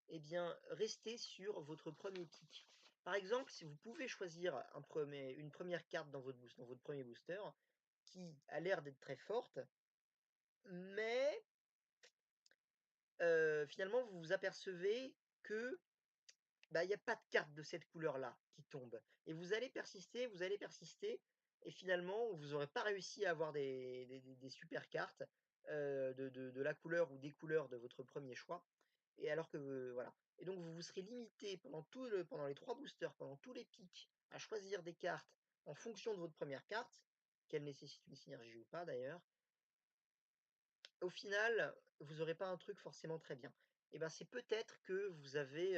eh bien, rester sur votre premier pick. Par exemple, si vous pouvez choisir une première carte dans votre premier booster, qui a l'air d'être très forte, mais finalement, vous vous apercevez que bah, il y a pas de carte de cette couleur-là qui tombe et vous allez persister et finalement, vous aurez pas réussi à avoir des super cartes, de la couleur ou des couleurs de votre premier choix et alors que, voilà et donc vous vous serez limité pendant les 3 boosters, pendant tous les pics, à choisir des cartes en fonction de votre première carte, qu'elle nécessite une synergie ou pas d'ailleurs. Au final, vous aurez pas un truc forcément très bien et ben, c'est peut-être que vous avez,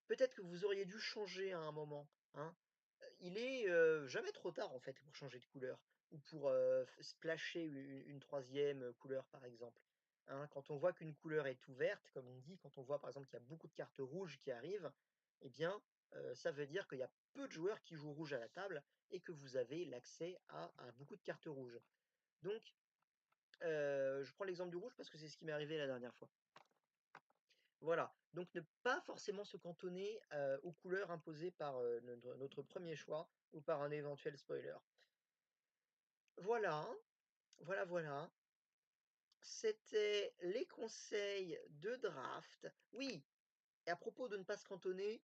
peut-être que vous auriez dû changer à un moment, hein. Il est, jamais trop tard en fait pour changer de couleur. ou pour splasher une troisième couleur, par exemple. Hein, quand on voit qu'une couleur est ouverte, comme on dit, quand on voit par exemple qu'il y a beaucoup de cartes rouges qui arrivent, eh bien, ça veut dire qu'il y a peu de joueurs qui jouent rouge à la table et que vous avez l'accès à beaucoup de cartes rouges. Donc, je prends l'exemple du rouge parce que c'est ce qui m'est arrivé la dernière fois. Voilà, donc ne pas forcément se cantonner aux couleurs imposées par notre premier choix ou par un éventuel spoiler. Voilà, voilà. C'était les conseils de draft. Oui, et à propos de ne pas se cantonner,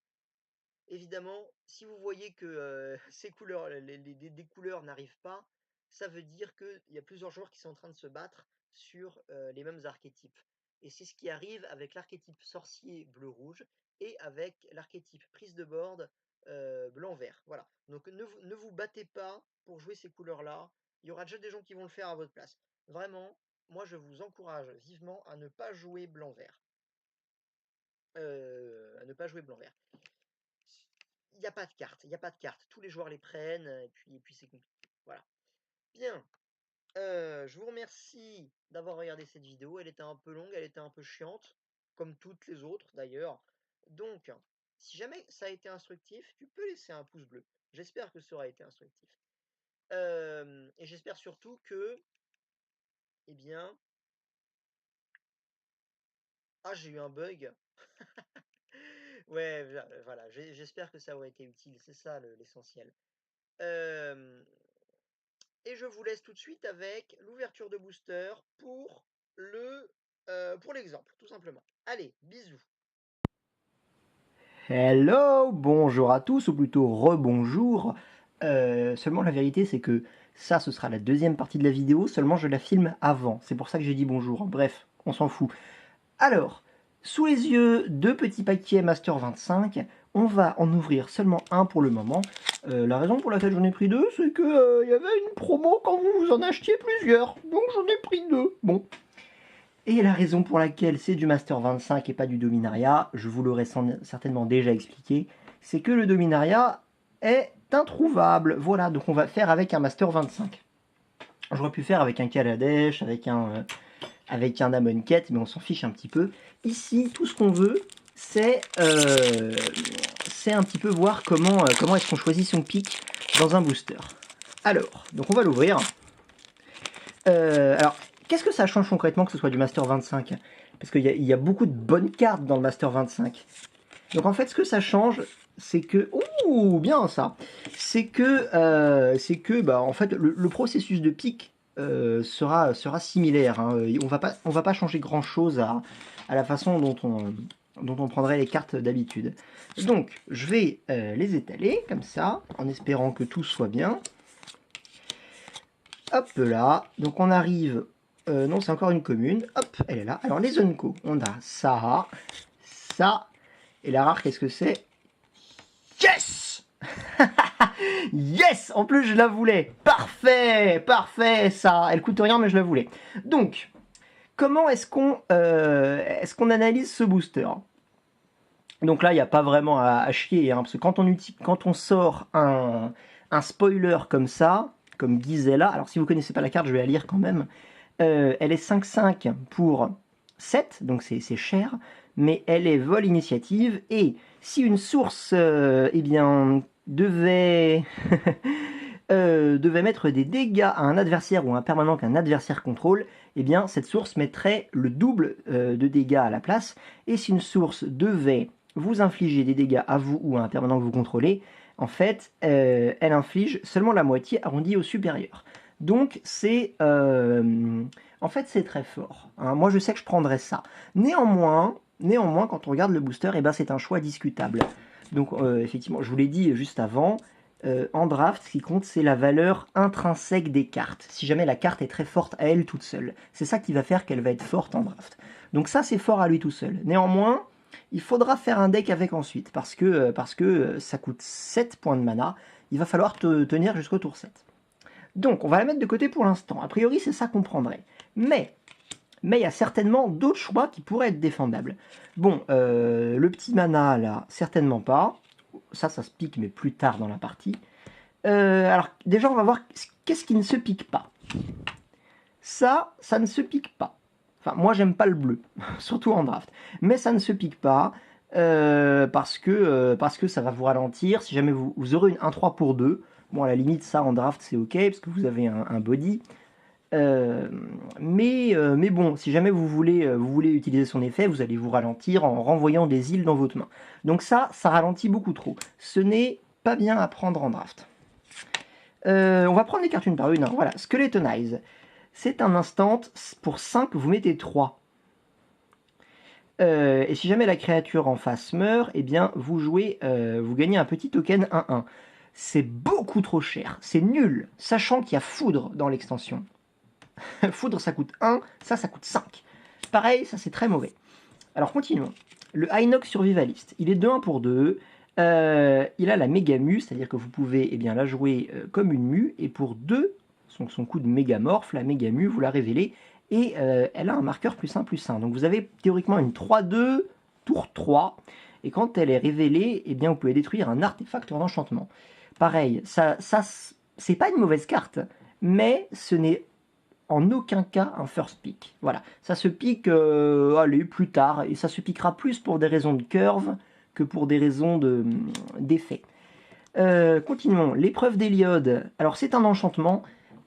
évidemment, si vous voyez que ces couleurs, des couleurs n'arrivent pas, ça veut dire qu'il y a plusieurs joueurs qui sont en train de se battre sur les mêmes archétypes. Et c'est ce qui arrive avec l'archétype sorcier bleu-rouge et avec l'archétype prise de board blanc-vert. Voilà. Donc ne vous battez pas pour jouer ces couleurs-là. Il y aura déjà des gens qui vont le faire à votre place. Vraiment, moi je vous encourage vivement à ne pas jouer blanc-vert. À ne pas jouer blanc-vert. Il n'y a pas de carte, il n'y a pas de carte. Tous les joueurs les prennent, et puis c'est compliqué. Voilà. Bien. Je vous remercie d'avoir regardé cette vidéo. Elle était un peu longue, elle était un peu chiante, comme toutes les autres d'ailleurs. Donc, si jamais ça a été instructif, tu peux laisser un pouce bleu. J'espère que ça aura été instructif. Et j'espère surtout que, eh bien... Ah, j'ai eu un bug. Ouais, voilà, j'espère que ça aura été utile. C'est ça l'essentiel. Euh, Et je vous laisse tout de suite avec l'ouverture de booster pour l'exemple, tout simplement. Allez, bisous. Hello, bonjour à tous, ou plutôt rebonjour. Seulement la vérité c'est que ça ce sera la deuxième partie de la vidéo, seulement je la filme avant, c'est pour ça que j'ai dit bonjour, bref, on s'en fout. Alors, sous les yeux de petits paquets Master 25, on va en ouvrir seulement un pour le moment. La raison pour laquelle j'en ai pris deux, c'est que y avait une promo quand vous en achetiez plusieurs, donc j'en ai pris deux. Bon. Et la raison pour laquelle c'est du Master 25 et pas du Dominaria, je vous l'aurais certainement déjà expliqué, c'est que le Dominaria est introuvable. Voilà, donc on va faire avec un Master 25. J'aurais pu faire avec un Kaladesh, avec un Amonkhet, mais on s'en fiche un petit peu. Ici, tout ce qu'on veut, c'est un petit peu voir comment est-ce qu'on choisit son pic dans un booster. Alors, donc on va l'ouvrir. Alors, qu'est-ce que ça change concrètement que ce soit du Master 25? Parce qu'il y a beaucoup de bonnes cartes dans le Master 25. Donc en fait, ce que ça change, c'est que... Ouh, bien ça. C'est que bah, en fait, le processus de pick sera similaire. Hein. On va pas changer grand-chose à la façon dont on prendrait les cartes d'habitude. Donc, je vais les étaler comme ça, en espérant que tout soit bien. Hop là, donc on arrive, non c'est encore une commune, hop, elle est là. Alors les Unco, on a ça, ça, et la rare qu'est-ce que c'est? Yes. Yes. En plus je la voulais, parfait, parfait, ça, elle coûte rien mais je la voulais. Donc, comment est-ce qu'on analyse ce booster? Donc là, il n'y a pas vraiment à chier, hein, parce que quand on sort un spoiler comme ça, comme Gisela, alors si vous connaissez pas la carte, je vais la lire quand même. Elle est 5-5 pour 7, donc c'est cher, mais elle est vol initiative, et si une source eh bien, devait, devait mettre des dégâts à un adversaire ou à un permanent qu'un adversaire contrôle, eh bien cette source mettrait le double de dégâts à la place, et si une source devait vous infliger des dégâts à vous ou à un permanent que vous contrôlez, en fait, elle inflige seulement la moitié arrondie au supérieur. Donc c'est en fait c'est très fort. Hein. Moi je sais que je prendrais ça. Néanmoins quand on regarde le booster, eh ben, c'est un choix discutable. Donc effectivement, je vous l'ai dit juste avant, en draft, ce qui compte c'est la valeur intrinsèque des cartes. Si jamais la carte est très forte à elle toute seule, c'est ça qui va faire qu'elle va être forte en draft. Donc ça c'est fort à lui tout seul. Néanmoins, il faudra faire un deck avec ensuite, parce que ça coûte 7 points de mana, il va falloir tenir jusqu'au tour 7. Donc, on va la mettre de côté pour l'instant. A priori, c'est ça qu'on prendrait. Mais il y a certainement d'autres choix qui pourraient être défendables. Bon, le petit mana, là, certainement pas. Ça se pique, mais plus tard dans la partie. Alors, déjà, on va voir qu'est-ce qui ne se pique pas? Ça ne se pique pas. Enfin, moi, j'aime pas le bleu, surtout en draft. Mais ça ne se pique pas parce que ça va vous ralentir. Si jamais vous aurez une 1-3 pour 2, bon, à la limite, ça en draft, c'est ok parce que vous avez un body. Mais bon, si jamais vous voulez utiliser son effet, vous allez vous ralentir en renvoyant des îles dans votre main. Donc ça ralentit beaucoup trop. Ce n'est pas bien à prendre en draft. On va prendre les cartes une par une. Hein. Voilà, Skeletonize. C'est un instant, pour 5, vous mettez 3. Et si jamais la créature en face meurt, eh bien vous gagnez un petit token 1-1. C'est beaucoup trop cher, c'est nul, sachant qu'il y a Foudre dans l'extension. Foudre ça coûte 1, ça coûte 5. Pareil, ça c'est très mauvais. Alors continuons. Le Inox Survivalist, il est de 1 pour 2. Il a la méga mue, c'est-à-dire que vous pouvez la jouer comme une mue, et pour 2, son coup de mégamorphe, la méga mue, vous la révélez, et elle a un marqueur +1/+1. Donc vous avez théoriquement une 3-2, tour 3, et quand elle est révélée, eh bien vous pouvez détruire un artefact d'enchantement. Pareil, ça c'est pas une mauvaise carte, mais ce n'est en aucun cas un first pick. Voilà, ça se pique allez, plus tard, et ça se piquera plus pour des raisons de curve que pour des raisons d'effet. Continuons, l'épreuve d'Héliode. Alors c'est un enchantement,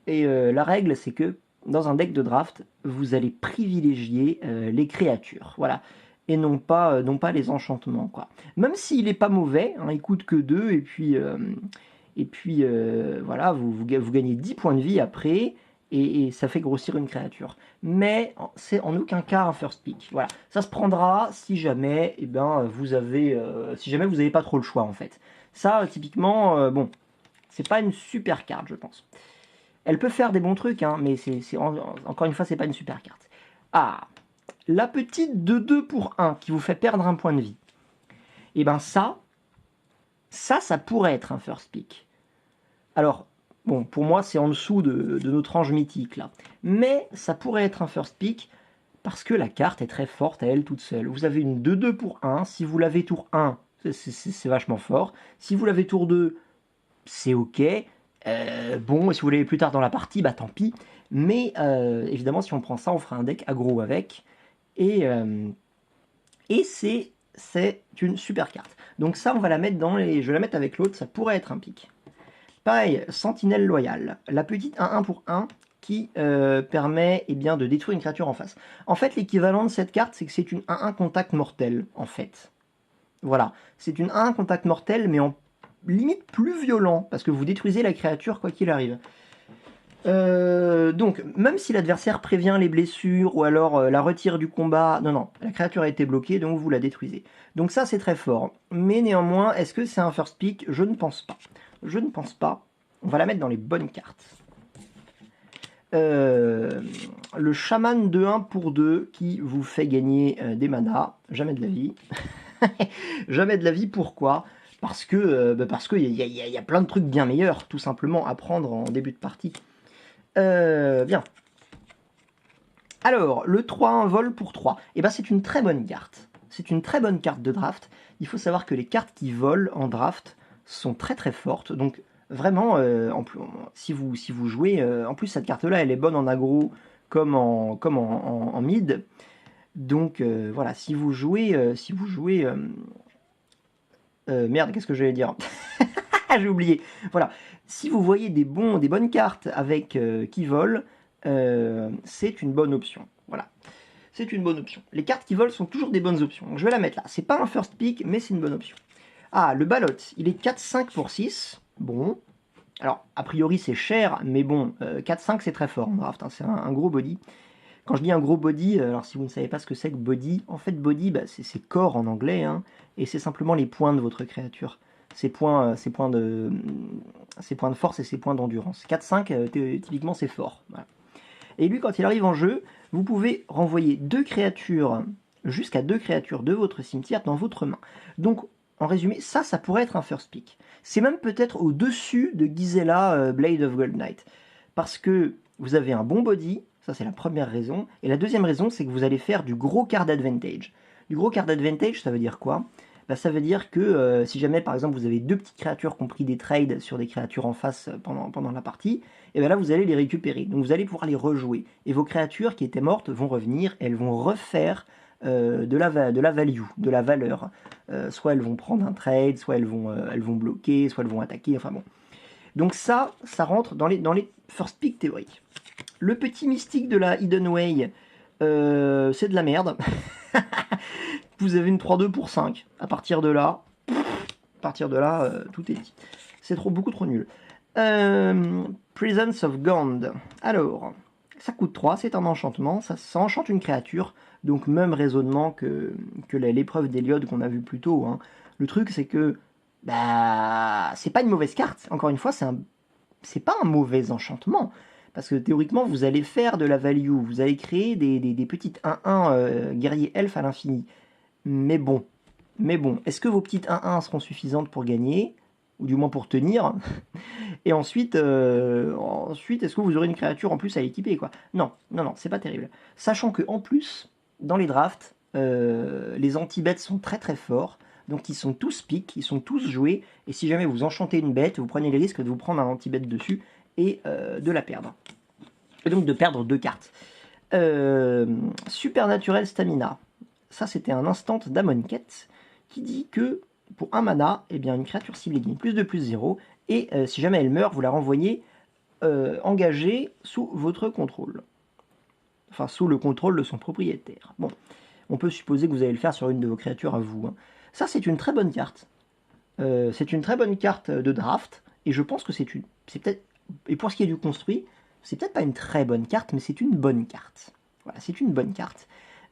et la règle c'est que dans un deck de draft, vous allez privilégier les créatures, voilà, et non pas les enchantements, quoi. Même s'il n'est pas mauvais, hein, il coûte que 2, et puis voilà, vous gagnez 10 points de vie après, et ça fait grossir une créature. Mais c'est en aucun cas un first pick. Voilà, ça se prendra si jamais, si jamais vous n'avez pas trop le choix en fait. Ça, typiquement, bon, c'est pas une super carte, je pense. Elle peut faire des bons trucs, hein, mais encore une fois, c'est pas une super carte. Ah, la petite de 2 pour 1 qui vous fait perdre un point de vie. Et ben ça pourrait être un first pick. Alors, bon, pour moi, c'est en dessous de notre ange mythique, là. Mais ça pourrait être un first pick, parce que la carte est très forte à elle toute seule. Vous avez une 2-2 pour 1. Si vous l'avez tour 1, c'est vachement fort. Si vous l'avez tour 2, c'est ok. Bon, si vous l'avez plus tard dans la partie, bah tant pis. Mais évidemment, si on prend ça, on fera un deck aggro avec. Et c'est une super carte. Donc ça, on va la mettre je vais la mettre avec l'autre, ça pourrait être un pick. Pareil, Sentinelle Loyale, la petite 1-1 pour 1 qui permet de détruire une créature en face. En fait, l'équivalent de cette carte, c'est que c'est une 1-1 contact mortel, en fait. Voilà, c'est une 1-1 contact mortel, mais en limite plus violent, parce que vous détruisez la créature quoi qu'il arrive. Donc, même si l'adversaire prévient les blessures, ou alors la retire du combat, non, la créature a été bloquée, donc vous la détruisez. Donc ça, c'est très fort. Mais néanmoins, est-ce que c'est un first pick? Je ne pense pas. Je ne pense pas. On va la mettre dans les bonnes cartes. Le chaman de 1 pour 2 qui vous fait gagner des manas. Jamais de la vie. Jamais de la vie, pourquoi? Parce que y a plein de trucs bien meilleurs, tout simplement, à prendre en début de partie. Bien. Alors, le 3-1 vol pour 3. Et ben, c'est une très bonne carte. C'est une très bonne carte de draft. Il faut savoir que les cartes qui volent en draft sont très très fortes. Donc, vraiment, si vous jouez... en plus, cette carte-là, elle est bonne en aggro comme en mid. Donc, voilà, si vous jouez... merde, qu'est-ce que je vais dire? J'ai oublié. Voilà. Si vous voyez des bonnes cartes avec qui volent, c'est une bonne option. Voilà. C'est une bonne option. Les cartes qui volent sont toujours des bonnes options. Donc je vais la mettre là. C'est pas un first pick, mais c'est une bonne option. Ah, le ballot, il est 4-5 pour 6. Bon. Alors, a priori, c'est cher, mais bon, 4-5, c'est très fort en draft. Hein. C'est un gros body. Quand je dis un gros body, alors si vous ne savez pas ce que c'est que body, en fait, body, c'est corps en anglais, hein, et c'est simplement les points de votre créature. Ses points de force et ses points d'endurance. 4-5, typiquement, c'est fort. Voilà. Et lui, quand il arrive en jeu, vous pouvez renvoyer jusqu'à 2 créatures de votre cimetière dans votre main. Donc, en résumé, ça pourrait être un first pick. C'est même peut-être au-dessus de Gisela Blade of Gold Knight. Parce que vous avez un bon body, ça c'est la première raison. Et la deuxième raison, c'est que vous allez faire du gros card advantage. Du gros card advantage, ça veut dire quoi? bah, ça veut dire que si jamais par exemple vous avez deux petites créatures qui ont pris des trades sur des créatures en face pendant la partie, et bien là vous allez les récupérer. Donc vous allez pouvoir les rejouer. Et vos créatures qui étaient mortes vont revenir, et elles vont refaire de la value, de la valeur. Soit elles vont prendre un trade, soit elles vont bloquer, soit elles vont attaquer, enfin bon. Donc ça rentre dans les first pick théoriques. Le petit mystique de la Hidden Way, c'est de la merde. Vous avez une 3-2 pour 5. À partir de là, tout est dit. C'est beaucoup trop nul. Presence of Gond. Alors, ça coûte 3, c'est un enchantement. Ça enchante une créature. Donc même raisonnement que l'épreuve d'Eliod qu'on a vu plus tôt. Hein. Le truc, c'est que bah, c'est pas une mauvaise carte. Encore une fois, c'est pas un mauvais enchantement. Parce que théoriquement, vous allez faire de la value. Vous allez créer des petites 1-1 guerriers elfes à l'infini. Mais bon, est-ce que vos petites 1-1 seront suffisantes pour gagner? Ou du moins pour tenir? Et ensuite, est-ce que vous aurez une créature en plus à équiper, quoi? Non, c'est pas terrible. Sachant que en plus, dans les drafts, les anti-bêtes sont très très forts. Donc ils sont tous piques, ils sont tous joués. Et si jamais vous enchantez une bête, vous prenez les risques de vous prendre un anti-bête dessus et de la perdre. Et donc de perdre 2 cartes. Supernatural Stamina. Ça, c'était un instant d'Amonkhet qui dit que pour 1 mana, eh bien, une créature ciblée gagne +2/+0. Et si jamais elle meurt, vous la renvoyez engagée sous votre contrôle. Enfin, sous le contrôle de son propriétaire. Bon, on peut supposer que vous allez le faire sur une de vos créatures à vous. Hein. Ça, c'est une très bonne carte. C'est une très bonne carte de draft. Et je pense que c'est peut-être... Et pour ce qui est du construit, c'est peut-être pas une très bonne carte, mais c'est une bonne carte. Voilà, c'est une bonne carte.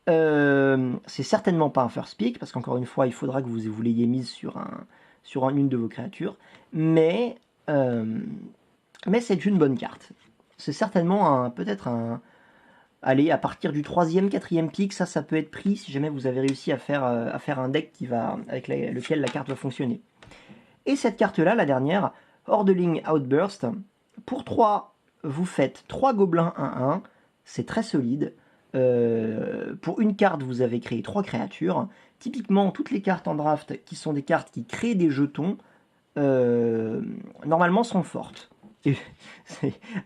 C'est certainement pas un first pick, parce qu'encore une fois, il faudra que vous l'ayez mise sur une de vos créatures. Mais c'est une bonne carte. C'est certainement peut-être un... Allez, à partir du 3e, 4e pick, ça peut être pris si jamais vous avez réussi à faire un deck avec lequel la carte va fonctionner. Et cette carte-là, la dernière, Hordeling Outburst, pour 3, vous faites 3 gobelins 1-1, c'est très solide. Pour une carte, vous avez créé 3 créatures. Typiquement, toutes les cartes en draft qui sont des cartes qui créent des jetons, normalement sont fortes.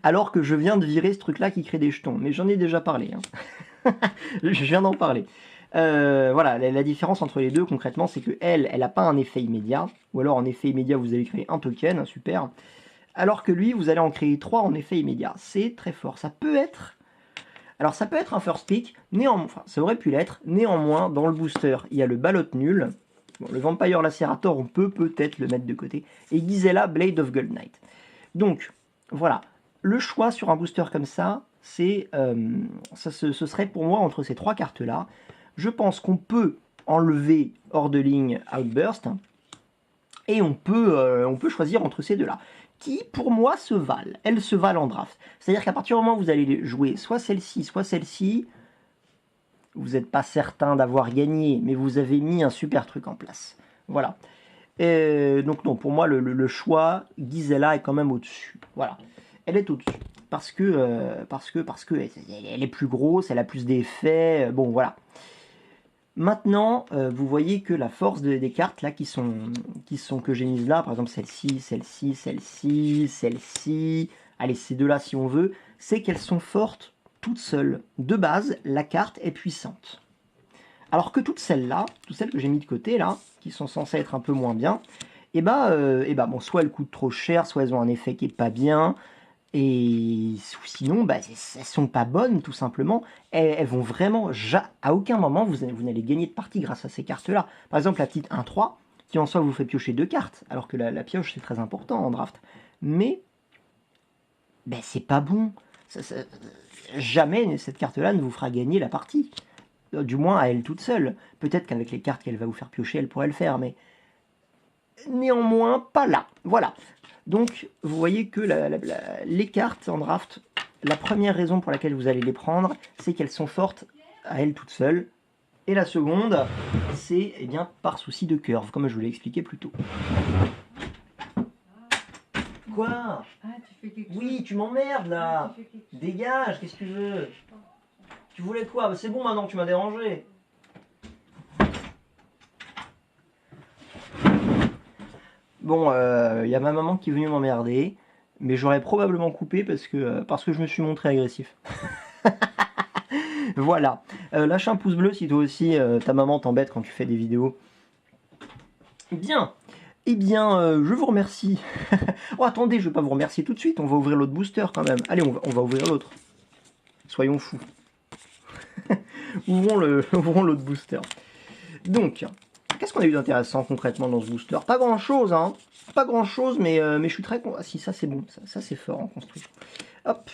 Alors que je viens de virer ce truc-là qui crée des jetons. Mais j'en ai déjà parlé. Hein. Je viens d'en parler. Voilà, la différence entre les deux, concrètement, c'est que elle n'a pas un effet immédiat. Ou alors, en effet immédiat, vous allez créer un token, super. Alors que lui, vous allez en créer 3 en effet immédiat. C'est très fort. Ça peut être... Alors ça peut être un first pick, enfin ça aurait pu l'être, néanmoins dans le booster il y a le ballot nul, bon, le Vampire Lacerator on peut peut-être le mettre de côté, et Gisela Blade of Gold Knight. Donc voilà, le choix sur un booster comme ça, ce serait pour moi entre ces 3 cartes là. Je pense qu'on peut enlever Hordeling Outburst, et on peut choisir entre ces deux là. Qui, pour moi, se valent. Elles se valent en draft. C'est-à-dire qu'à partir du moment où vous allez jouer soit celle-ci, vous n'êtes pas certain d'avoir gagné, mais vous avez mis un super truc en place. Voilà. Donc non, pour moi, le choix, Gisela est quand même au-dessus. Voilà. Elle est au-dessus. Parce que elle est plus grosse, elle a plus d'effets. Bon, voilà. Maintenant, vous voyez que la force des cartes là que j'ai mises là, par exemple celle-ci, allez ces deux là si on veut, c'est qu'elles sont fortes toutes seules. De base, la carte est puissante. Alors que toutes celles que j'ai mis de côté là, qui sont censées être un peu moins bien, bon, soit elles coûtent trop cher, soit elles ont un effet qui est pas bien. Et sinon, elles sont pas bonnes, tout simplement. Elles vont vraiment... À aucun moment, vous n'allez gagner de partie grâce à ces cartes-là. Par exemple, la petite 1-3, qui en soi vous fait piocher 2 cartes, alors que la pioche, c'est très important en draft. Mais, c'est pas bon. Jamais cette carte-là ne vous fera gagner la partie. Du moins, à elle toute seule. Peut-être qu'avec les cartes qu'elle va vous faire piocher, elle pourrait le faire, mais... Néanmoins, pas là. Voilà. Donc, vous voyez que les cartes en draft, la première raison pour laquelle vous allez les prendre, c'est qu'elles sont fortes à elles toutes seules. Et la seconde, c'est par souci de curve, comme je vous l'ai expliqué plus tôt. Quoi? Oui, tu m'emmerdes là. Dégage, qu'est-ce que tu veux? Tu voulais quoi? C'est bon maintenant, tu m'as dérangé. Bon, il y a ma maman qui est venue m'emmerder, mais j'aurais probablement coupé parce que je me suis montré agressif. Voilà. Lâche un pouce bleu si toi aussi ta maman t'embête quand tu fais des vidéos. Bien. Eh bien, je vous remercie. Oh, attendez, je vais pas vous remercier tout de suite. On va ouvrir l'autre booster quand même. Allez, on va ouvrir l'autre. Soyons fous. Ouvrons l'autre booster. Donc, qu'est-ce qu'on a eu d'intéressant concrètement dans ce booster? Pas grand chose, hein. Pas grand chose, mais je suis très content. Ah si, ça c'est bon. Ça c'est fort en construit. Hop.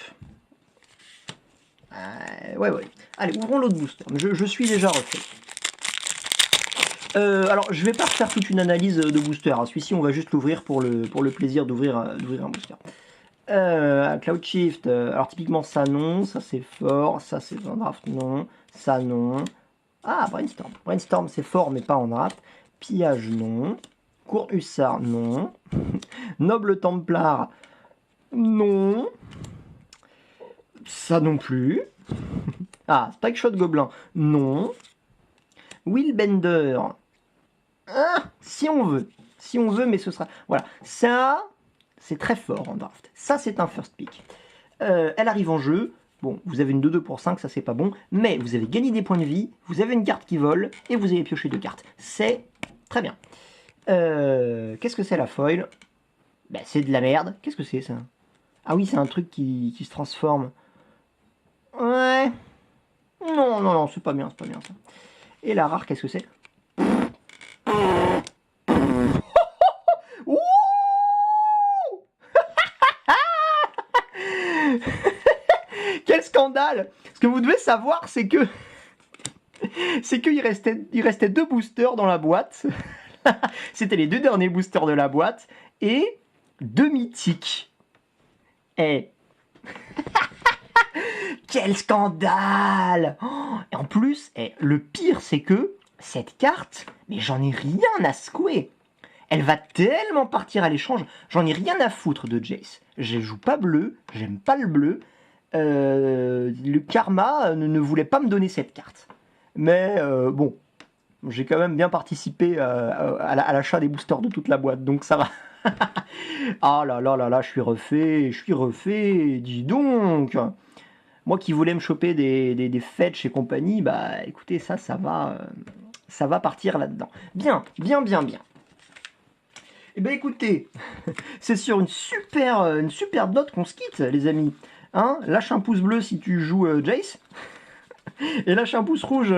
Ouais. Allez, ouvrons l'autre booster. Je suis déjà refait. Alors, je vais pas refaire toute une analyse de booster. Hein. Celui-ci, on va juste l'ouvrir pour le plaisir d'ouvrir un booster. Cloud Shift, alors typiquement ça non, ça c'est fort, ça c'est un draft non, ça non. Ah, Brainstorm. Brainstorm c'est fort mais pas en draft. Pillage non. Court Hussard non. Noble Templar non. Ça non plus. Ah, Spike Shot Gobelin non. Willbender. Ah, si on veut, mais ce sera... Voilà, ça, c'est très fort en draft. Ça, c'est un first pick. Elle arrive en jeu. Bon, vous avez une 2-2 pour 5, ça c'est pas bon. Mais vous avez gagné des points de vie, vous avez une carte qui vole, et vous avez pioché 2 cartes. C'est très bien. Qu'est-ce que c'est la foil? Ben, c'est de la merde. Qu'est-ce que c'est ça? Ah oui, c'est un truc qui se transforme. Ouais. Non, c'est pas bien ça. Et la rare, qu'est-ce que c'est? Ouh. Quel scandale! Ce que vous devez savoir, c'est qu'il restait 2 boosters dans la boîte. C'était les 2 derniers boosters de la boîte. Et 2 mythiques. Et... Quel scandale! Et en plus, le pire, c'est que cette carte, mais j'en ai rien à secouer. Elle va tellement partir à l'échange, j'en ai rien à foutre de Jace. Je joue pas bleu, j'aime pas le bleu. Le karma ne voulait pas me donner cette carte. Mais bon, j'ai quand même bien participé à l'achat des boosters de toute la boîte, donc ça va. Ah là, je suis refait, dis donc. Moi qui voulais me choper des fetch et compagnie, bah écoutez, ça va partir là-dedans. Bien. Eh ben écoutez, c'est sur une super note qu'on se quitte, les amis. Hein, lâche un pouce bleu si tu joues Jace. Et lâche un pouce rouge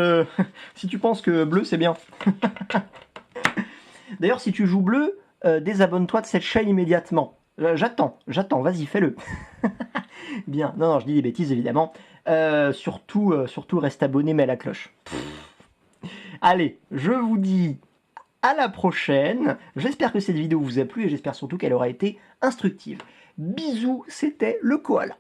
si tu penses que bleu c'est bien. D'ailleurs, si tu joues bleu, désabonne-toi de cette chaîne immédiatement. J'attends, vas-y, fais-le. Bien, non, je dis des bêtises évidemment. Surtout, reste abonné, mets la cloche. Allez, je vous dis à la prochaine. J'espère que cette vidéo vous a plu et j'espère surtout qu'elle aura été instructive. Bisous, c'était le koala.